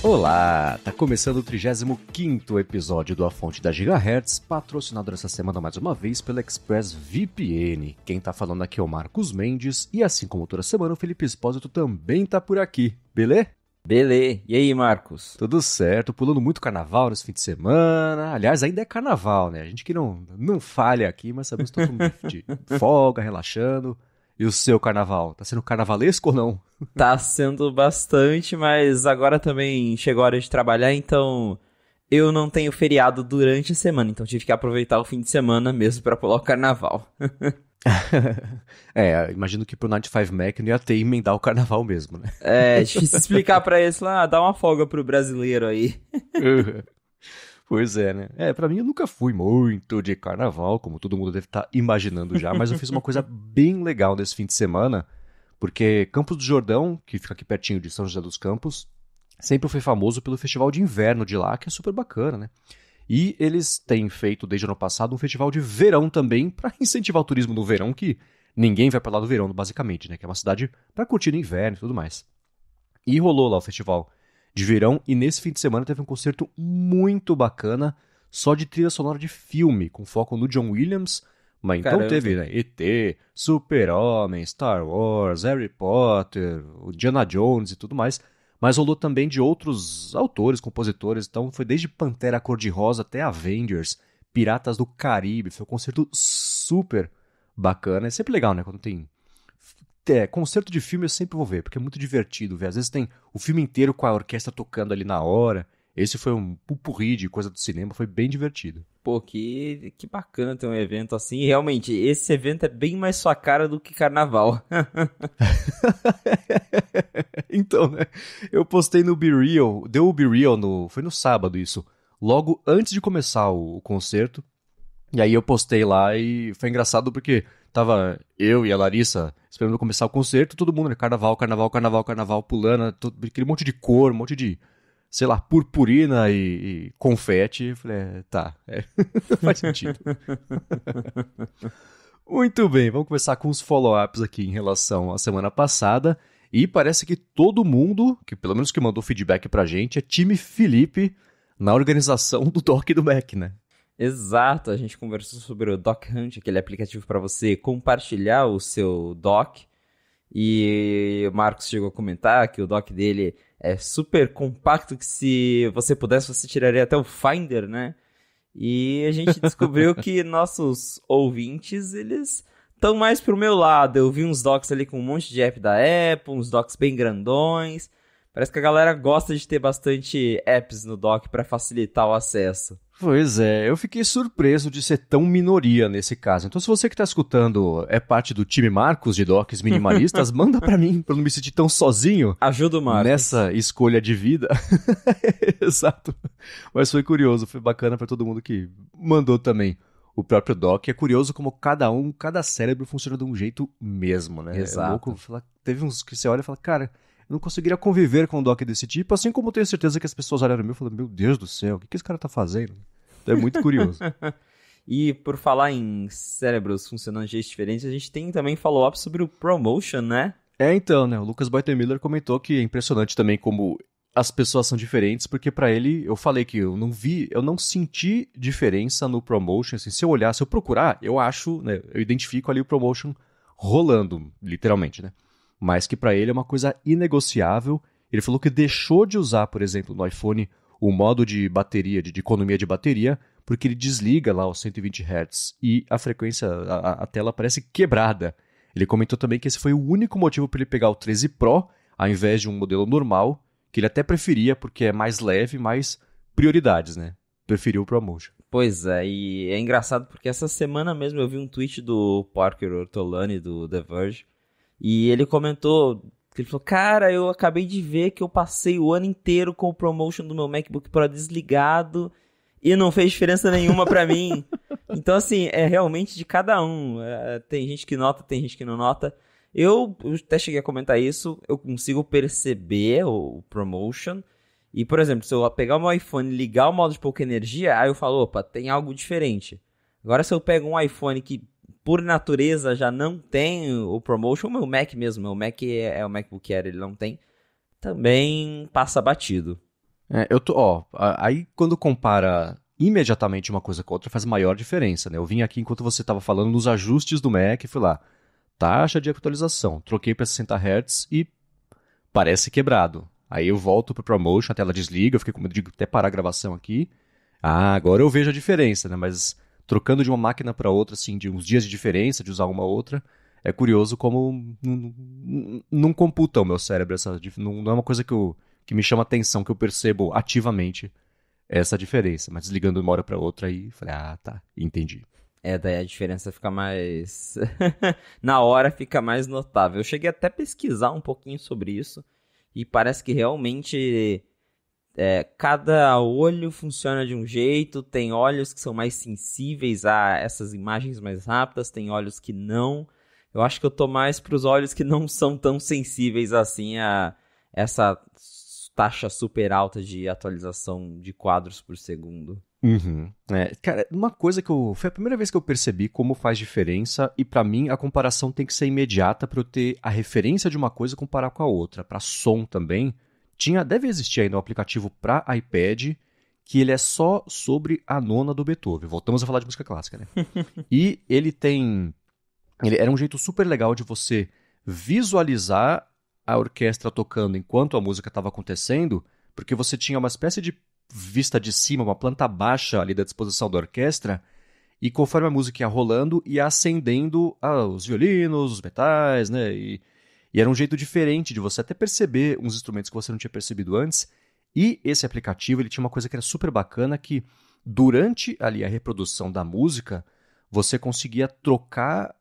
Olá, tá começando o 35º episódio do A Fonte da Gigahertz, patrocinado essa semana mais uma vez pela ExpressVPN. Quem tá falando aqui é o Marcos Mendes e assim como toda semana o Felipe Espósito também tá por aqui, belê? Belê. E aí, Marcos? Tudo certo, pulando muito carnaval nesse fim de semana. Aliás, ainda é carnaval, né? A gente que não falha aqui, mas sabemos que todo mundo de folga, relaxando. E o seu carnaval? Tá sendo carnavalesco ou não? Tá sendo bastante, mas agora também chegou a hora de trabalhar, então eu não tenho feriado durante a semana, então tive que aproveitar o fim de semana mesmo pra pular o carnaval. Imagino que pro 95 Mac não ia ter emendar o carnaval mesmo, né? É difícil explicar pra eles lá, dá uma folga pro brasileiro aí. Pois é, né? Pra mim eu nunca fui muito de carnaval, como todo mundo deve estar imaginando já, mas eu fiz uma coisa bem legal nesse fim de semana, porque Campos do Jordão, que fica aqui pertinho de São José dos Campos, sempre foi famoso pelo festival de inverno de lá, que é super bacana, né? E eles têm feito desde o ano passado um festival de verão também, para incentivar o turismo no verão, que ninguém vai pra lá no verão, basicamente, né? Que é uma cidade pra curtir no inverno e tudo mais. E rolou lá o festival de verão, e nesse fim de semana teve um concerto muito bacana, só de trilha sonora de filme, com foco no John Williams, mas então Caramba. teve, né, E.T., Super-Homem, Star Wars, Harry Potter, o Indiana Jones e tudo mais, mas rolou também de outros autores, compositores, então foi desde Pantera Cor-de-Rosa até Avengers, Piratas do Caribe, foi um concerto super bacana, é sempre legal, né, quando tem... concerto de filme eu sempre vou ver, porque é muito divertido ver. Às vezes tem o filme inteiro com a orquestra tocando ali na hora. Esse foi um pupurri de coisa do cinema, foi bem divertido. Pô, que bacana ter um evento assim. E realmente, esse evento é bem mais sua cara do que carnaval. Então, né, eu postei no BeReal, deu o BeReal foi no sábado isso, logo antes de começar o concerto. E aí eu postei lá e foi engraçado porque tava eu e a Larissa esperando começar o concerto, todo mundo, né? Carnaval, carnaval, carnaval, carnaval, pulando, aquele monte de cor, um monte de, sei lá, purpurina e confete. Eu falei, faz sentido. Muito bem, vamos começar com os follow-ups aqui em relação à semana passada. E parece que todo mundo, que pelo menos que mandou feedback pra gente, é time Felipe na organização do Doc do Mac, né? Exato, a gente conversou sobre o Doc Hunt, aquele aplicativo para você compartilhar o seu doc. E o Marcos chegou a comentar que o doc dele é super compacto, que se você pudesse, você tiraria até o Finder, né? E a gente descobriu que nossos ouvintes, eles estão mais pro meu lado. Eu vi uns docs ali com um monte de app da Apple, uns docs bem grandões. Parece que a galera gosta de ter bastante apps no dock para facilitar o acesso. Pois é, eu fiquei surpreso de ser tão minoria nesse caso. Então se você que tá escutando é parte do time Marcos de docs minimalistas, manda pra mim, pra eu não me sentir tão sozinho. Ajuda o Marcos. Nessa escolha de vida. Exato. Mas foi curioso, foi bacana pra todo mundo que mandou também o próprio doc. É curioso como cada cérebro funciona de um jeito mesmo, né? Exato. É louco. Teve uns que você olha e fala, cara, eu não conseguiria conviver com um doc desse tipo, assim como eu tenho certeza que as pessoas olharam no meu e falaram, meu Deus do céu, o que esse cara tá fazendo? Então é muito curioso. E por falar em cérebros funcionando de jeitos diferentes, a gente tem também follow-up sobre o Promotion, né? Então, né, o Lucas Beutemiller comentou que é impressionante também como as pessoas são diferentes, porque pra ele, eu falei que eu não senti diferença no Promotion, assim, se eu olhar, se eu procurar, eu acho, né, eu identifico ali o Promotion rolando, literalmente, né? Mas que pra ele é uma coisa inegociável. Ele falou que deixou de usar, por exemplo, no iPhone, o modo de bateria, de economia de bateria, porque ele desliga lá os 120 Hz e a frequência, a tela parece quebrada. Ele comentou também que esse foi o único motivo para ele pegar o 13 Pro, ao invés de um modelo normal, que ele até preferia, porque é mais leve, mais prioridades, né? Preferiu o ProMotion. Pois é, e é engraçado porque essa semana mesmo eu vi um tweet do Parker Ortolani, do The Verge, e ele comentou, ele falou, cara, eu acabei de ver que eu passei o ano inteiro com o ProMotion do meu MacBook Pro desligado e não fez diferença nenhuma pra mim. Então, assim, é realmente de cada um. Tem gente que nota, tem gente que não nota. Eu até cheguei a comentar isso, eu consigo perceber o ProMotion. E, por exemplo, se eu pegar o meu iPhone e ligar o modo de pouca energia, aí eu falo, opa, tem algo diferente. Agora, se eu pego um iPhone que, por natureza, já não tem o ProMotion, o meu Mac mesmo, meu Mac é o MacBook Air, ele não tem, também passa batido. Aí quando compara imediatamente uma coisa com a outra, faz maior diferença, né? Eu vim aqui enquanto você estava falando nos ajustes do Mac, fui lá, taxa de atualização, troquei para 60 Hz e parece quebrado. Aí eu volto pro ProMotion, a tela desliga, eu fiquei com medo de até parar a gravação aqui. Ah, agora eu vejo a diferença, né? Mas trocando de uma máquina para outra, assim, de uns dias de diferença, de usar uma outra, é curioso como não computa o meu cérebro. Não é uma coisa que me chama atenção, que eu percebo ativamente essa diferença. Mas desligando de uma hora para outra, aí falei, tá, entendi. Daí a diferença fica mais... Na hora fica mais notável. Eu cheguei até a pesquisar um pouquinho sobre isso. E parece que realmente cada olho funciona de um jeito. Tem olhos que são mais sensíveis a essas imagens mais rápidas. Tem olhos que não. Eu acho que eu tô mais pros olhos que não são tão sensíveis assim a essa taxa super alta de atualização de quadros por segundo. Uhum. Cara, uma coisa foi a primeira vez que eu percebi como faz diferença, e pra mim a comparação tem que ser imediata pra eu ter a referência de uma coisa e comparar com a outra. Pra som também, deve existir ainda um aplicativo pra iPad que ele é só sobre a nona do Beethoven. Voltamos a falar de música clássica, né? E ele era um jeito super legal de você visualizar a orquestra tocando enquanto a música estava acontecendo, porque você tinha uma espécie de vista de cima, uma planta baixa ali da disposição da orquestra, e conforme a música ia rolando, ia acendendo os violinos, os metais, né? E era um jeito diferente de você até perceber uns instrumentos que você não tinha percebido antes. E esse aplicativo, ele tinha uma coisa que era super bacana, que durante ali a reprodução da música, você conseguia trocar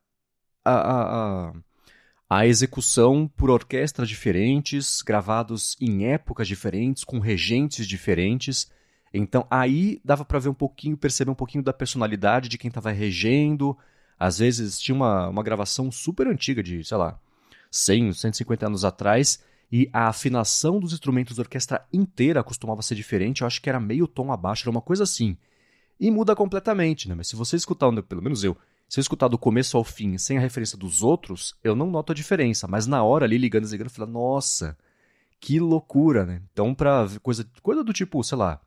a execução por orquestras diferentes, gravados em épocas diferentes, com regentes diferentes. Então aí dava para ver um pouquinho, perceber um pouquinho da personalidade de quem estava regendo. Às vezes tinha uma gravação super antiga de, sei lá, 100, 150 anos atrás, e a afinação dos instrumentos da orquestra inteira costumava ser diferente. Eu acho que era meio tom abaixo, era uma coisa assim. E muda completamente, né? Mas se você escutar, pelo menos se eu escutar do começo ao fim, sem a referência dos outros, eu não noto a diferença. Mas na hora ali, ligando e desligando, eu falo, nossa, que loucura, né? Então, pra coisa do tipo, sei lá,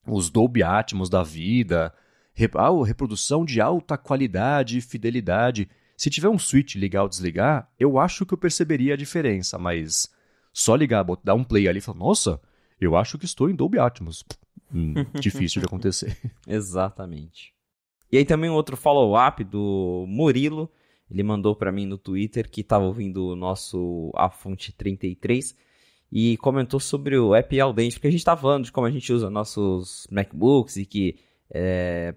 os Dolby Atmos da vida, reprodução de alta qualidade e fidelidade. Se tiver um switch ligar ou desligar, eu acho que eu perceberia a diferença, mas só ligar, dar um play ali e falar, nossa, eu acho que estou em Dolby Atmos. Difícil de acontecer. Exatamente. E aí também outro follow-up do Murilo, ele mandou para mim no Twitter que estava ouvindo o nosso A Fonte 33 e comentou sobre o app Audacity, porque a gente estava falando de como a gente usa nossos MacBooks e que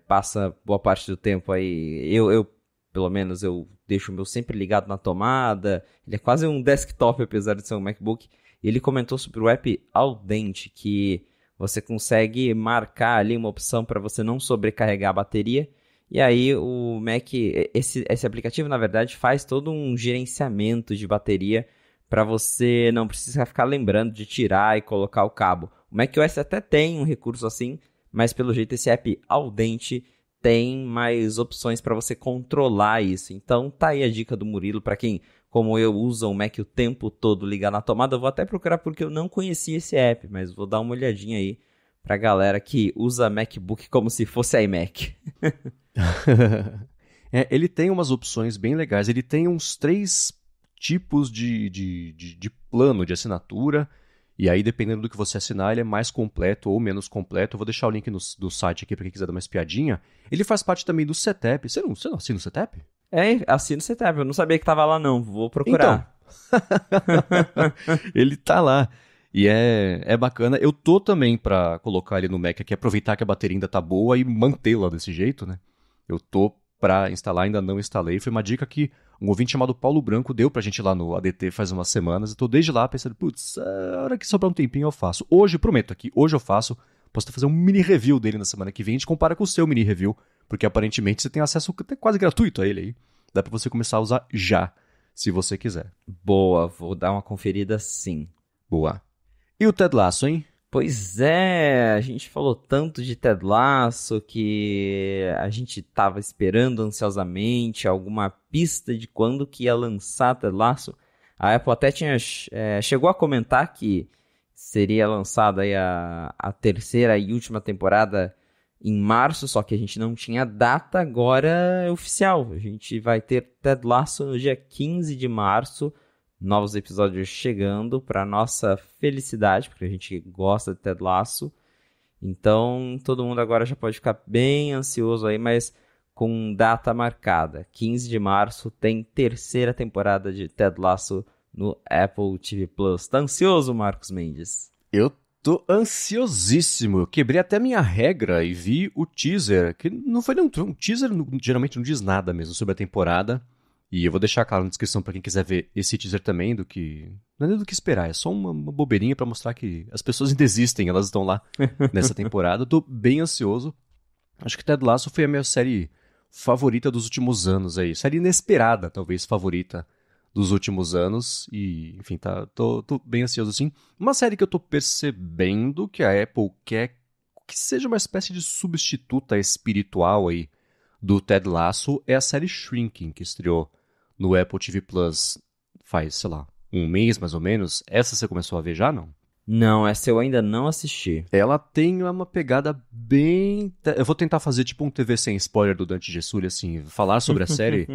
passa boa parte do tempo aí, eu pelo menos eu deixo o meu sempre ligado na tomada, ele é quase um desktop apesar de ser um MacBook, e ele comentou sobre o app Audacity, que você consegue marcar ali uma opção para você não sobrecarregar a bateria. E aí o Mac, esse aplicativo na verdade faz todo um gerenciamento de bateria para você não precisar ficar lembrando de tirar e colocar o cabo. O macOS até tem um recurso assim, mas pelo jeito esse app Audacity tem mais opções para você controlar isso. Então tá aí a dica do Murilo para quem, como eu, usa o Mac o tempo todo ligado na tomada. Eu vou até procurar porque eu não conhecia esse app, mas vou dar uma olhadinha aí pra galera que usa MacBook como se fosse iMac. Ele tem umas opções bem legais. Ele tem uns 3 tipos de plano de assinatura. E aí, dependendo do que você assinar, ele é mais completo ou menos completo. Eu vou deixar o link do site aqui para quem quiser dar uma espiadinha. Ele faz parte também do Setup. Você não assina o Setup? Assino o Setup. Eu não sabia que tava lá, não. Vou procurar. Então, ele tá lá. E é bacana. Eu tô também pra colocar ele no Mac aqui, aproveitar que a bateria ainda tá boa e mantê-la desse jeito, né? Eu tô pra instalar, ainda não instalei. Foi uma dica que um ouvinte chamado Paulo Branco deu pra gente lá no ADT faz umas semanas. Eu tô desde lá pensando, putz, a hora que sobrar um tempinho eu faço. Hoje, prometo aqui, hoje eu faço. Posso até fazer um mini review dele na semana que vem. A gente compara com o seu mini review, porque aparentemente você tem acesso até quase gratuito a ele aí. Dá pra você começar a usar já, se você quiser. Boa, vou dar uma conferida sim. Boa. E o Ted Lasso, hein? Pois é, a gente falou tanto de Ted Lasso que a gente tava esperando ansiosamente alguma pista de quando que ia lançar Ted Lasso. A Apple até chegou a comentar que seria lançada aí a terceira e última temporada em março, só que a gente não tinha data, agora é oficial. A gente vai ter Ted Lasso no dia 15 de março, novos episódios chegando para nossa felicidade, porque a gente gosta de Ted Lasso. Então, todo mundo agora já pode ficar bem ansioso aí, mas com data marcada. 15 de março tem terceira temporada de Ted Lasso no Apple TV Plus. Tá ansioso, Marcos Mendes? Eu tô ansiosíssimo. Eu quebrei até minha regra e vi o teaser, que não foi nem um teaser, geralmente não diz nada mesmo sobre a temporada. E eu vou deixar claro na descrição pra quem quiser ver esse teaser também, do que não é nem do que esperar, é só uma bobeirinha pra mostrar que as pessoas ainda existem, elas estão lá nessa temporada. Eu tô bem ansioso. Acho que Ted Lasso foi a minha série favorita dos últimos anos aí. Série inesperada, talvez, favorita dos últimos anos. E, enfim, tô bem ansioso, sim. Uma série que eu tô percebendo que a Apple quer que seja uma espécie de substituta espiritual aí do Ted Lasso é a série Shrinking, que estreou no Apple TV Plus faz, sei lá, um mês mais ou menos. Essa você começou a ver já, não? Não, essa eu ainda não assisti. Ela tem uma pegada bem... Eu vou tentar fazer tipo um TV sem spoiler do Dante Gessulli, assim, falar sobre a série,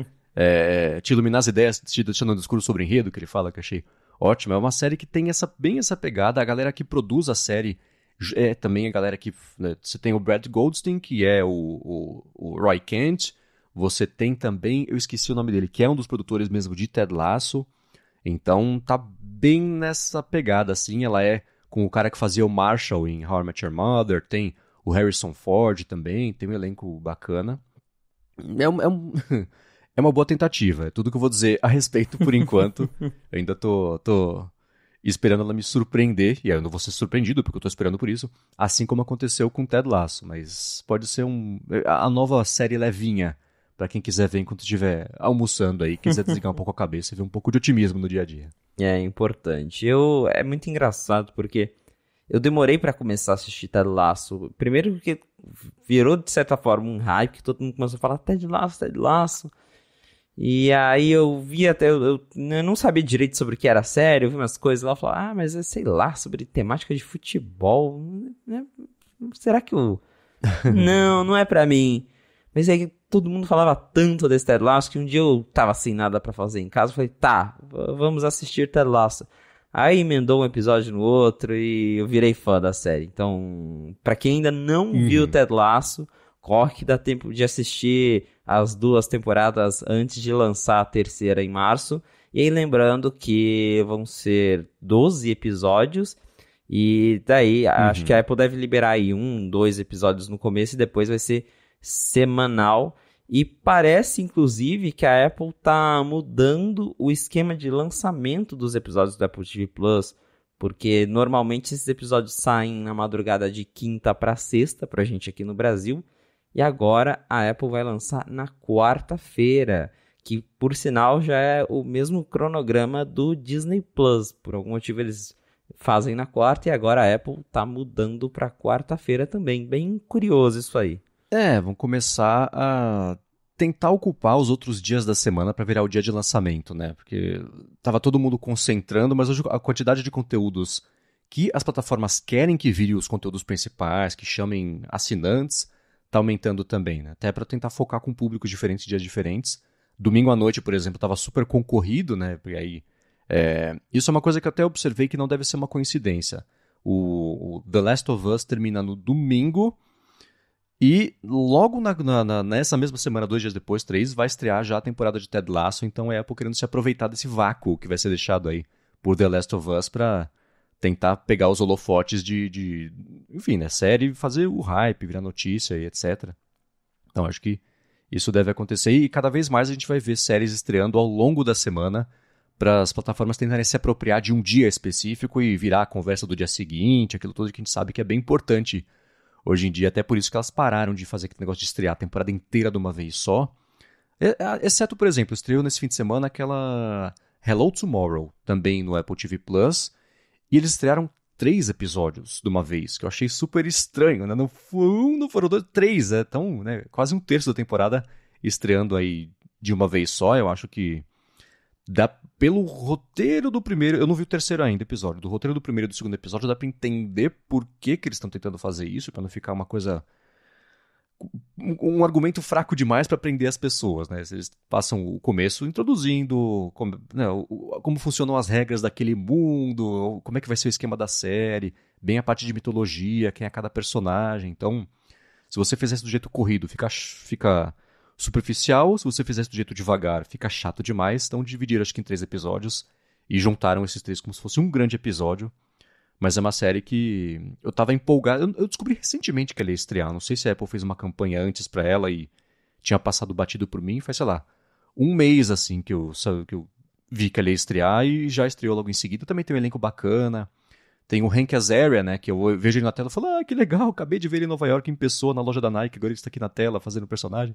te iluminar as ideias, te deixando um discurso sobre enredo que ele fala, que eu achei ótimo. É uma série que tem bem essa pegada. A galera que produz a série é também a galera que... Né, você tem o Brad Goldstein, que é o Roy Kent. Você tem também, eu esqueci o nome dele, que é um dos produtores mesmo de Ted Lasso. Então tá bem nessa pegada, assim. Ela é com o cara que fazia o Marshall em How I Met Your Mother. Tem o Harrison Ford também. Tem um elenco bacana. É uma boa tentativa. É tudo que eu vou dizer a respeito por enquanto. Eu ainda tô esperando ela me surpreender. E aí eu não vou ser surpreendido, porque eu tô esperando por isso. Assim como aconteceu com Ted Lasso. Mas pode ser a nova série levinha, pra quem quiser ver enquanto estiver almoçando aí, quiser desligar um pouco a cabeça e ver um pouco de otimismo no dia a dia. É importante. É muito engraçado porque eu demorei pra começar a assistir Ted Lasso. Primeiro porque virou, de certa forma, um hype, que todo mundo começou a falar Ted Lasso, Ted Lasso. E aí eu vi até, eu não sabia direito sobre o que era a série, eu vi umas coisas lá e falava, mas é, sei lá, sobre temática de futebol. Né? Será que eu... não é pra mim. Mas aí todo mundo falava tanto desse Ted Lasso que um dia eu tava sem nada pra fazer em casa. Eu falei, tá, vamos assistir Ted Lasso. Aí emendou um episódio no outro e eu virei fã da série. Então, pra quem ainda não viu Ted Lasso, corre que dá tempo de assistir as 2 temporadas antes de lançar a terceira em março. E aí lembrando que vão ser 12 episódios. E daí, acho que a Apple deve liberar aí 2 episódios no começo e depois vai ser semanal. E parece, inclusive, que a Apple tá mudando o esquema de lançamento dos episódios do Apple TV Plus, porque normalmente esses episódios saem na madrugada de quinta para sexta, pra gente aqui no Brasil, e agora a Apple vai lançar na quarta-feira, que por sinal já é o mesmo cronograma do Disney Plus. Por algum motivo eles fazem na quarta e agora a Apple tá mudando pra quarta-feira também. Bem curioso isso aí. Vão começar a tentar ocupar os outros dias da semana para virar o dia de lançamento, né? Porque tava todo mundo concentrando, mas hoje a quantidade de conteúdos que as plataformas querem que vire os conteúdos principais, que chamem assinantes, tá aumentando também, né? Até para tentar focar com públicos diferentes, dias diferentes. Domingo à noite, por exemplo, tava super concorrido, né? E aí, isso é uma coisa que eu até observei que não deve ser uma coincidência. O The Last of Us termina no domingo. E logo nessa mesma semana, 2 dias depois, 3, vai estrear já a temporada de Ted Lasso, então é a Apple querendo se aproveitar desse vácuo que vai ser deixado aí por The Last of Us pra tentar pegar os holofotes enfim, né, série, fazer o hype, virar notícia e etc. Então acho que isso deve acontecer e cada vez mais a gente vai ver séries estreando ao longo da semana para as plataformas tentarem se apropriar de um dia específico e virar a conversa do dia seguinte, aquilo tudo que a gente sabe que é bem importante hoje em dia, até por isso que elas pararam de fazer aquele negócio de estrear a temporada inteira de uma vez só. Exceto, por exemplo, estreou nesse fim de semana aquela Hello Tomorrow, também no Apple TV Plus, e eles estrearam 3 episódios de uma vez, que eu achei super estranho, né? Não foram 2, 3, então, né? Quase 1/3 da temporada estreando aí de uma vez só. Eu acho que pelo roteiro do primeiro... Eu não vi o terceiro ainda episódio. Do roteiro do primeiro e do segundo episódio dá pra entender por que eles estão tentando fazer isso, pra não ficar uma coisa... Um argumento fraco demais pra prender as pessoas, né? Eles passam o começo introduzindo como funcionam as regras daquele mundo, como é que vai ser o esquema da série, bem a parte de mitologia, quem é cada personagem. Então, se você fizer isso do jeito corrido, fica superficial. Se você fizer isso do jeito devagar, fica chato demais. Então, dividiram acho que em 3 episódios e juntaram esses 3 como se fosse um grande episódio. Mas é uma série que eu tava empolgado. Eu descobri recentemente que ela ia estrear. Não sei se a Apple fez uma campanha antes pra ela e tinha passado batido por mim. Faz, sei lá, um mês assim que eu vi que ela ia estrear e já estreou logo em seguida. Também tem um elenco bacana. Tem o Hank Azaria, né? Que eu vejo ele na tela e falo, que legal, acabei de ver ele em Nova York em pessoa, na loja da Nike. Agora ele está aqui na tela fazendo o personagem.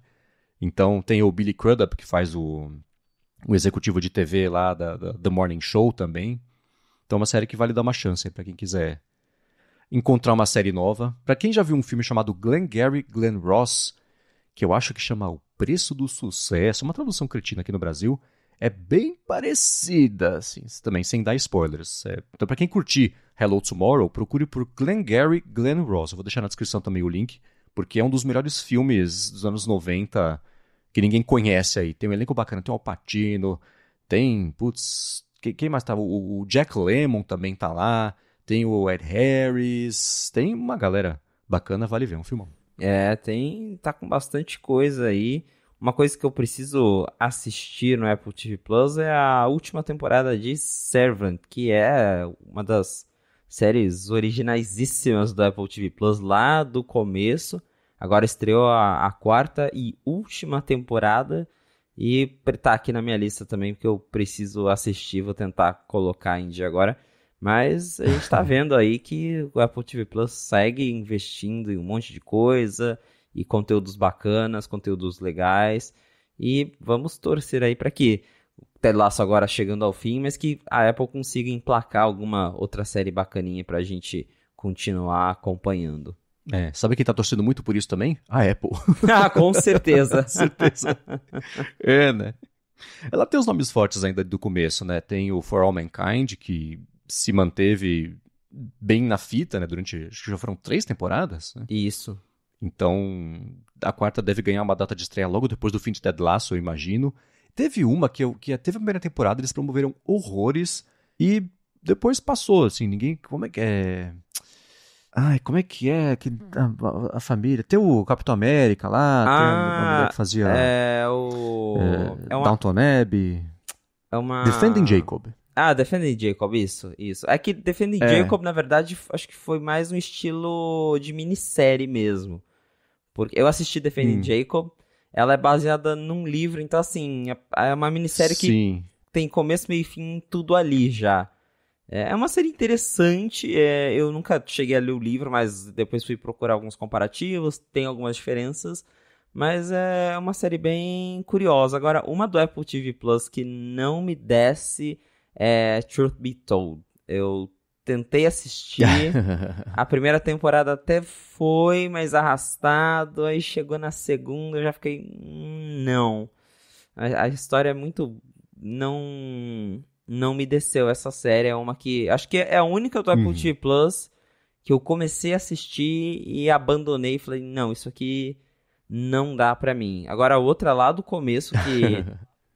Então tem o Billy Crudup, que faz o executivo de TV lá da The Morning Show também. Então é uma série que vale dar uma chance para quem quiser encontrar uma série nova. Para quem já viu um filme chamado Glengarry Glen Ross, que eu acho que chama O Preço do Sucesso, uma tradução cretina aqui no Brasil, é bem parecida, assim, também sem dar spoilers. Então para quem curtir Hello Tomorrow, procure por Glengarry Glen Ross. Eu vou deixar na descrição também o link, porque é um dos melhores filmes dos anos 90 que ninguém conhece aí. Tem um elenco bacana, tem o Al Pacino, tem, quem mais tá? O Jack Lemmon também tá lá. Tem o Ed Harris. Tem uma galera bacana, vale ver, um filmão. Tá com bastante coisa aí. Uma coisa que eu preciso assistir no Apple TV Plus é a última temporada de Servant, que é uma das séries originaisíssimas do Apple TV Plus lá do começo. Agora estreou a 4ª e última temporada. E tá aqui na minha lista também, porque eu preciso assistir, vou tentar colocar em dia agora. Mas a gente tá vendo aí que o Apple TV Plus segue investindo em um monte de coisa, e conteúdos bacanas, conteúdos legais. E vamos torcer aí para que o Ted Lasso agora chegando ao fim, mas que a Apple consiga emplacar alguma outra série bacaninha pra gente continuar acompanhando. Sabe quem tá torcendo muito por isso também? A Apple. Com certeza. Certeza. Né? Ela tem os nomes fortes ainda do começo, né? Tem o For All Mankind, que se manteve bem na fita, né? Durante, acho que já foram 3 temporadas, né? Isso. Então, a 4ª deve ganhar uma data de estreia logo depois do fim de Ted Lasso, eu imagino. Teve uma que teve a primeira temporada, eles promoveram horrores e depois passou, assim, ninguém... Como é que é... como é que é a família? Tem o Capitão América lá, tem uma mulher que fazia Downton Abbey. Defending Jacob. Defending Jacob, isso. É que Defending Jacob, na verdade, acho que foi mais um estilo de minissérie mesmo. Porque eu assisti Defending Jacob, ela é baseada num livro, então assim, é uma minissérie que tem começo, meio e fim, tudo ali já. É uma série interessante, eu nunca cheguei a ler o livro, mas depois fui procurar alguns comparativos, tem algumas diferenças, mas é uma série bem curiosa. Agora, uma do Apple TV Plus que não me desce é Truth Be Told. Eu tentei assistir, a primeira temporada até foi mais arrastado, aí chegou na segunda, eu já fiquei, não. A história é muito... Não me desceu essa série, é uma que... Acho que é a única do Apple TV Plus que eu comecei a assistir e abandonei. Falei, não, isso aqui não dá pra mim. Agora a outra lá do começo que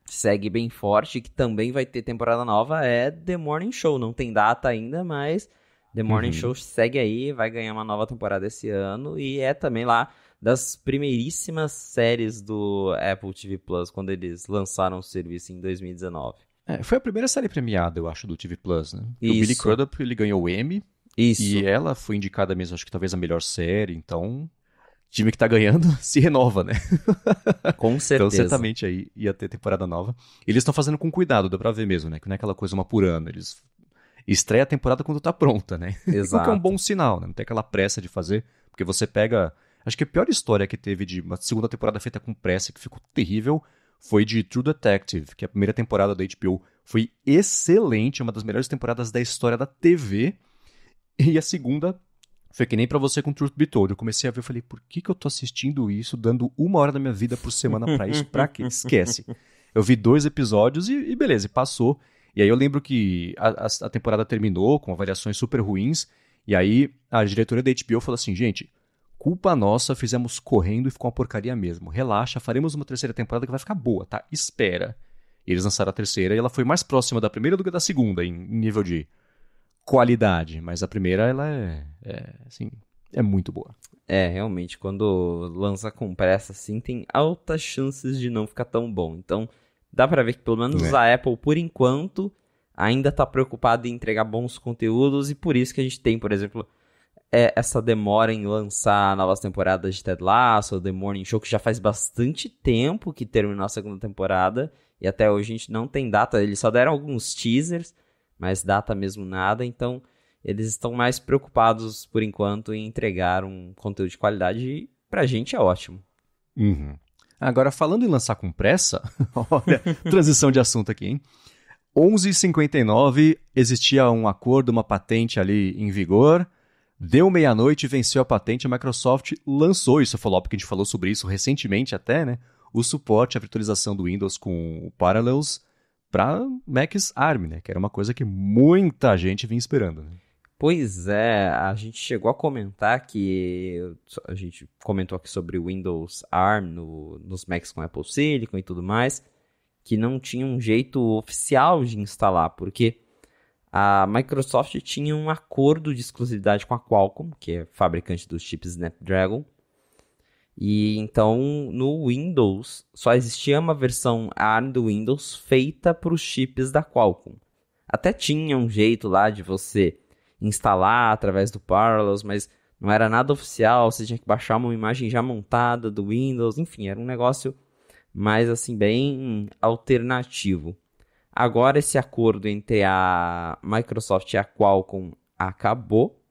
segue bem forte, que também vai ter temporada nova, é The Morning Show. Não tem data ainda, mas The Morning Show segue aí, vai ganhar uma nova temporada esse ano. E é também lá das primeiríssimas séries do Apple TV Plus, quando eles lançaram o serviço em 2019. Foi a primeira série premiada, eu acho, do TV Plus, né? Isso. O Billy Crudup, ele ganhou o Emmy. Isso. E ela foi indicada mesmo, acho que talvez a melhor série. Então, o time que tá ganhando se renova, né? Com certeza. Então, certamente aí ia ter temporada nova. Eles estão fazendo com cuidado, dá pra ver mesmo, né? Que não é aquela coisa uma por ano. Eles estreiam a temporada quando tá pronta, né? Exato. O que é um bom sinal, né? Não tem aquela pressa de fazer. Porque você pega... Acho que a pior história que teve de uma segunda temporada feita com pressa, que ficou terrível, foi de True Detective, que a primeira temporada da HBO foi excelente, uma das melhores temporadas da história da TV. E a segunda foi que nem pra você com Truth Be Told. Eu comecei a ver, eu falei, por que eu tô assistindo isso, dando 1 hora da minha vida por semana pra isso? Pra quê? Esquece. Eu vi 2 episódios e beleza, passou. E aí eu lembro que a temporada terminou com avaliações super ruins, e aí a diretoria da HBO falou assim, gente, culpa nossa, fizemos correndo e ficou uma porcaria mesmo. Relaxa, faremos uma terceira temporada que vai ficar boa, tá? Espera. E eles lançaram a terceira e ela foi mais próxima da primeira do que da segunda, em nível de qualidade. Mas a primeira, ela assim, é muito boa. Realmente, quando lança com pressa, assim, tem altas chances de não ficar tão bom. Então, dá pra ver que pelo menos a Apple, por enquanto, ainda tá preocupada em entregar bons conteúdos, e por isso que a gente tem, por exemplo, essa demora em lançar novas temporadas de Ted Lasso, The Morning Show, que já faz bastante tempo que terminou a segunda temporada, e até hoje a gente não tem data, eles só deram alguns teasers, mas data mesmo nada, então eles estão mais preocupados, por enquanto, em entregar um conteúdo de qualidade, e pra gente é ótimo. Uhum. Agora, falando em lançar com pressa, olha, transição de assunto aqui, hein? 11h59, existia um acordo, uma patente ali em vigor, deu meia-noite, venceu a patente, a Microsoft lançou isso, porque a gente falou sobre isso recentemente até, né? O suporte à virtualização do Windows com o Parallels para Macs ARM, né? Que era uma coisa que muita gente vinha esperando, né? Pois é, a gente chegou a comentar a gente comentou aqui sobre o Windows ARM nos Macs com Apple Silicon e tudo mais, que não tinha um jeito oficial de instalar, porque a Microsoft tinha um acordo de exclusividade com a Qualcomm, que é fabricante dos chips Snapdragon, e então no Windows só existia uma versão ARM do Windows feita para os chips da Qualcomm. Até tinha um jeito lá de você instalar através do Parallels, mas não era nada oficial, você tinha que baixar uma imagem já montada do Windows, enfim, era um negócio mais assim bem alternativo. Agora esse acordo entre a Microsoft e a Qualcomm acabou,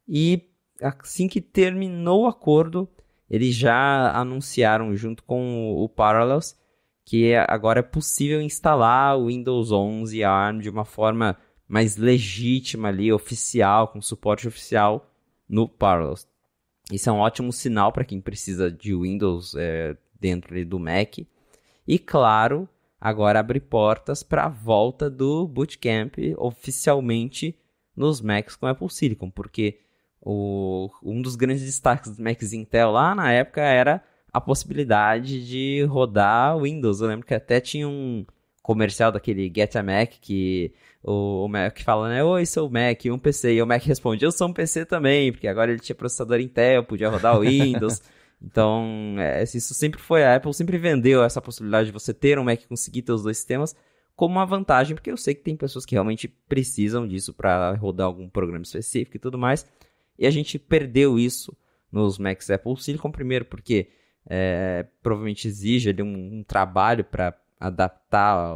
e assim que terminou o acordo, eles já anunciaram junto com o Parallels que agora é possível instalar o Windows 11 ARM de uma forma mais legítima ali, oficial, com suporte oficial no Parallels. Isso é um ótimo sinal para quem precisa de Windows dentro ali do Mac. E claro, agora abre portas para a volta do Bootcamp oficialmente nos Macs com Apple Silicon, porque um dos grandes destaques dos Macs Intel lá na época era a possibilidade de rodar Windows. Eu lembro que até tinha um comercial daquele Get a Mac que o Mac fala, né? Oi, sou o Mac, um PC. E o Mac responde, eu sou um PC também, porque agora ele tinha processador Intel, podia rodar o Windows. Então, isso sempre foi, a Apple sempre vendeu essa possibilidade de você ter um Mac e conseguir ter os dois sistemas como uma vantagem, porque eu sei que tem pessoas que realmente precisam disso para rodar algum programa específico e tudo mais. E a gente perdeu isso nos Macs Apple Silicon, primeiro porque provavelmente exige ali um trabalho para adaptar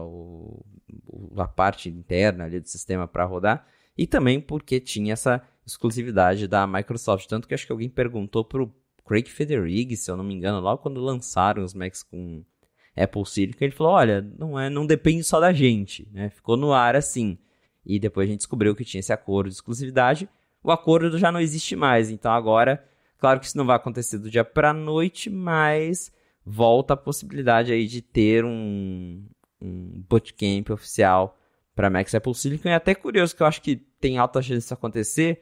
a parte interna ali do sistema para rodar, e também porque tinha essa exclusividade da Microsoft, tanto que acho que alguém perguntou pro Craig Federighi, se eu não me engano, logo quando lançaram os Macs com Apple Silicon, ele falou, olha, não depende só da gente, né? Ficou no ar assim, e depois a gente descobriu que tinha esse acordo de exclusividade. O acordo já não existe mais, então agora, claro que isso não vai acontecer do dia para a noite, mas volta a possibilidade aí de ter um bootcamp oficial para Macs Apple Silicon. É até curioso, que eu acho que tem alta chance disso acontecer,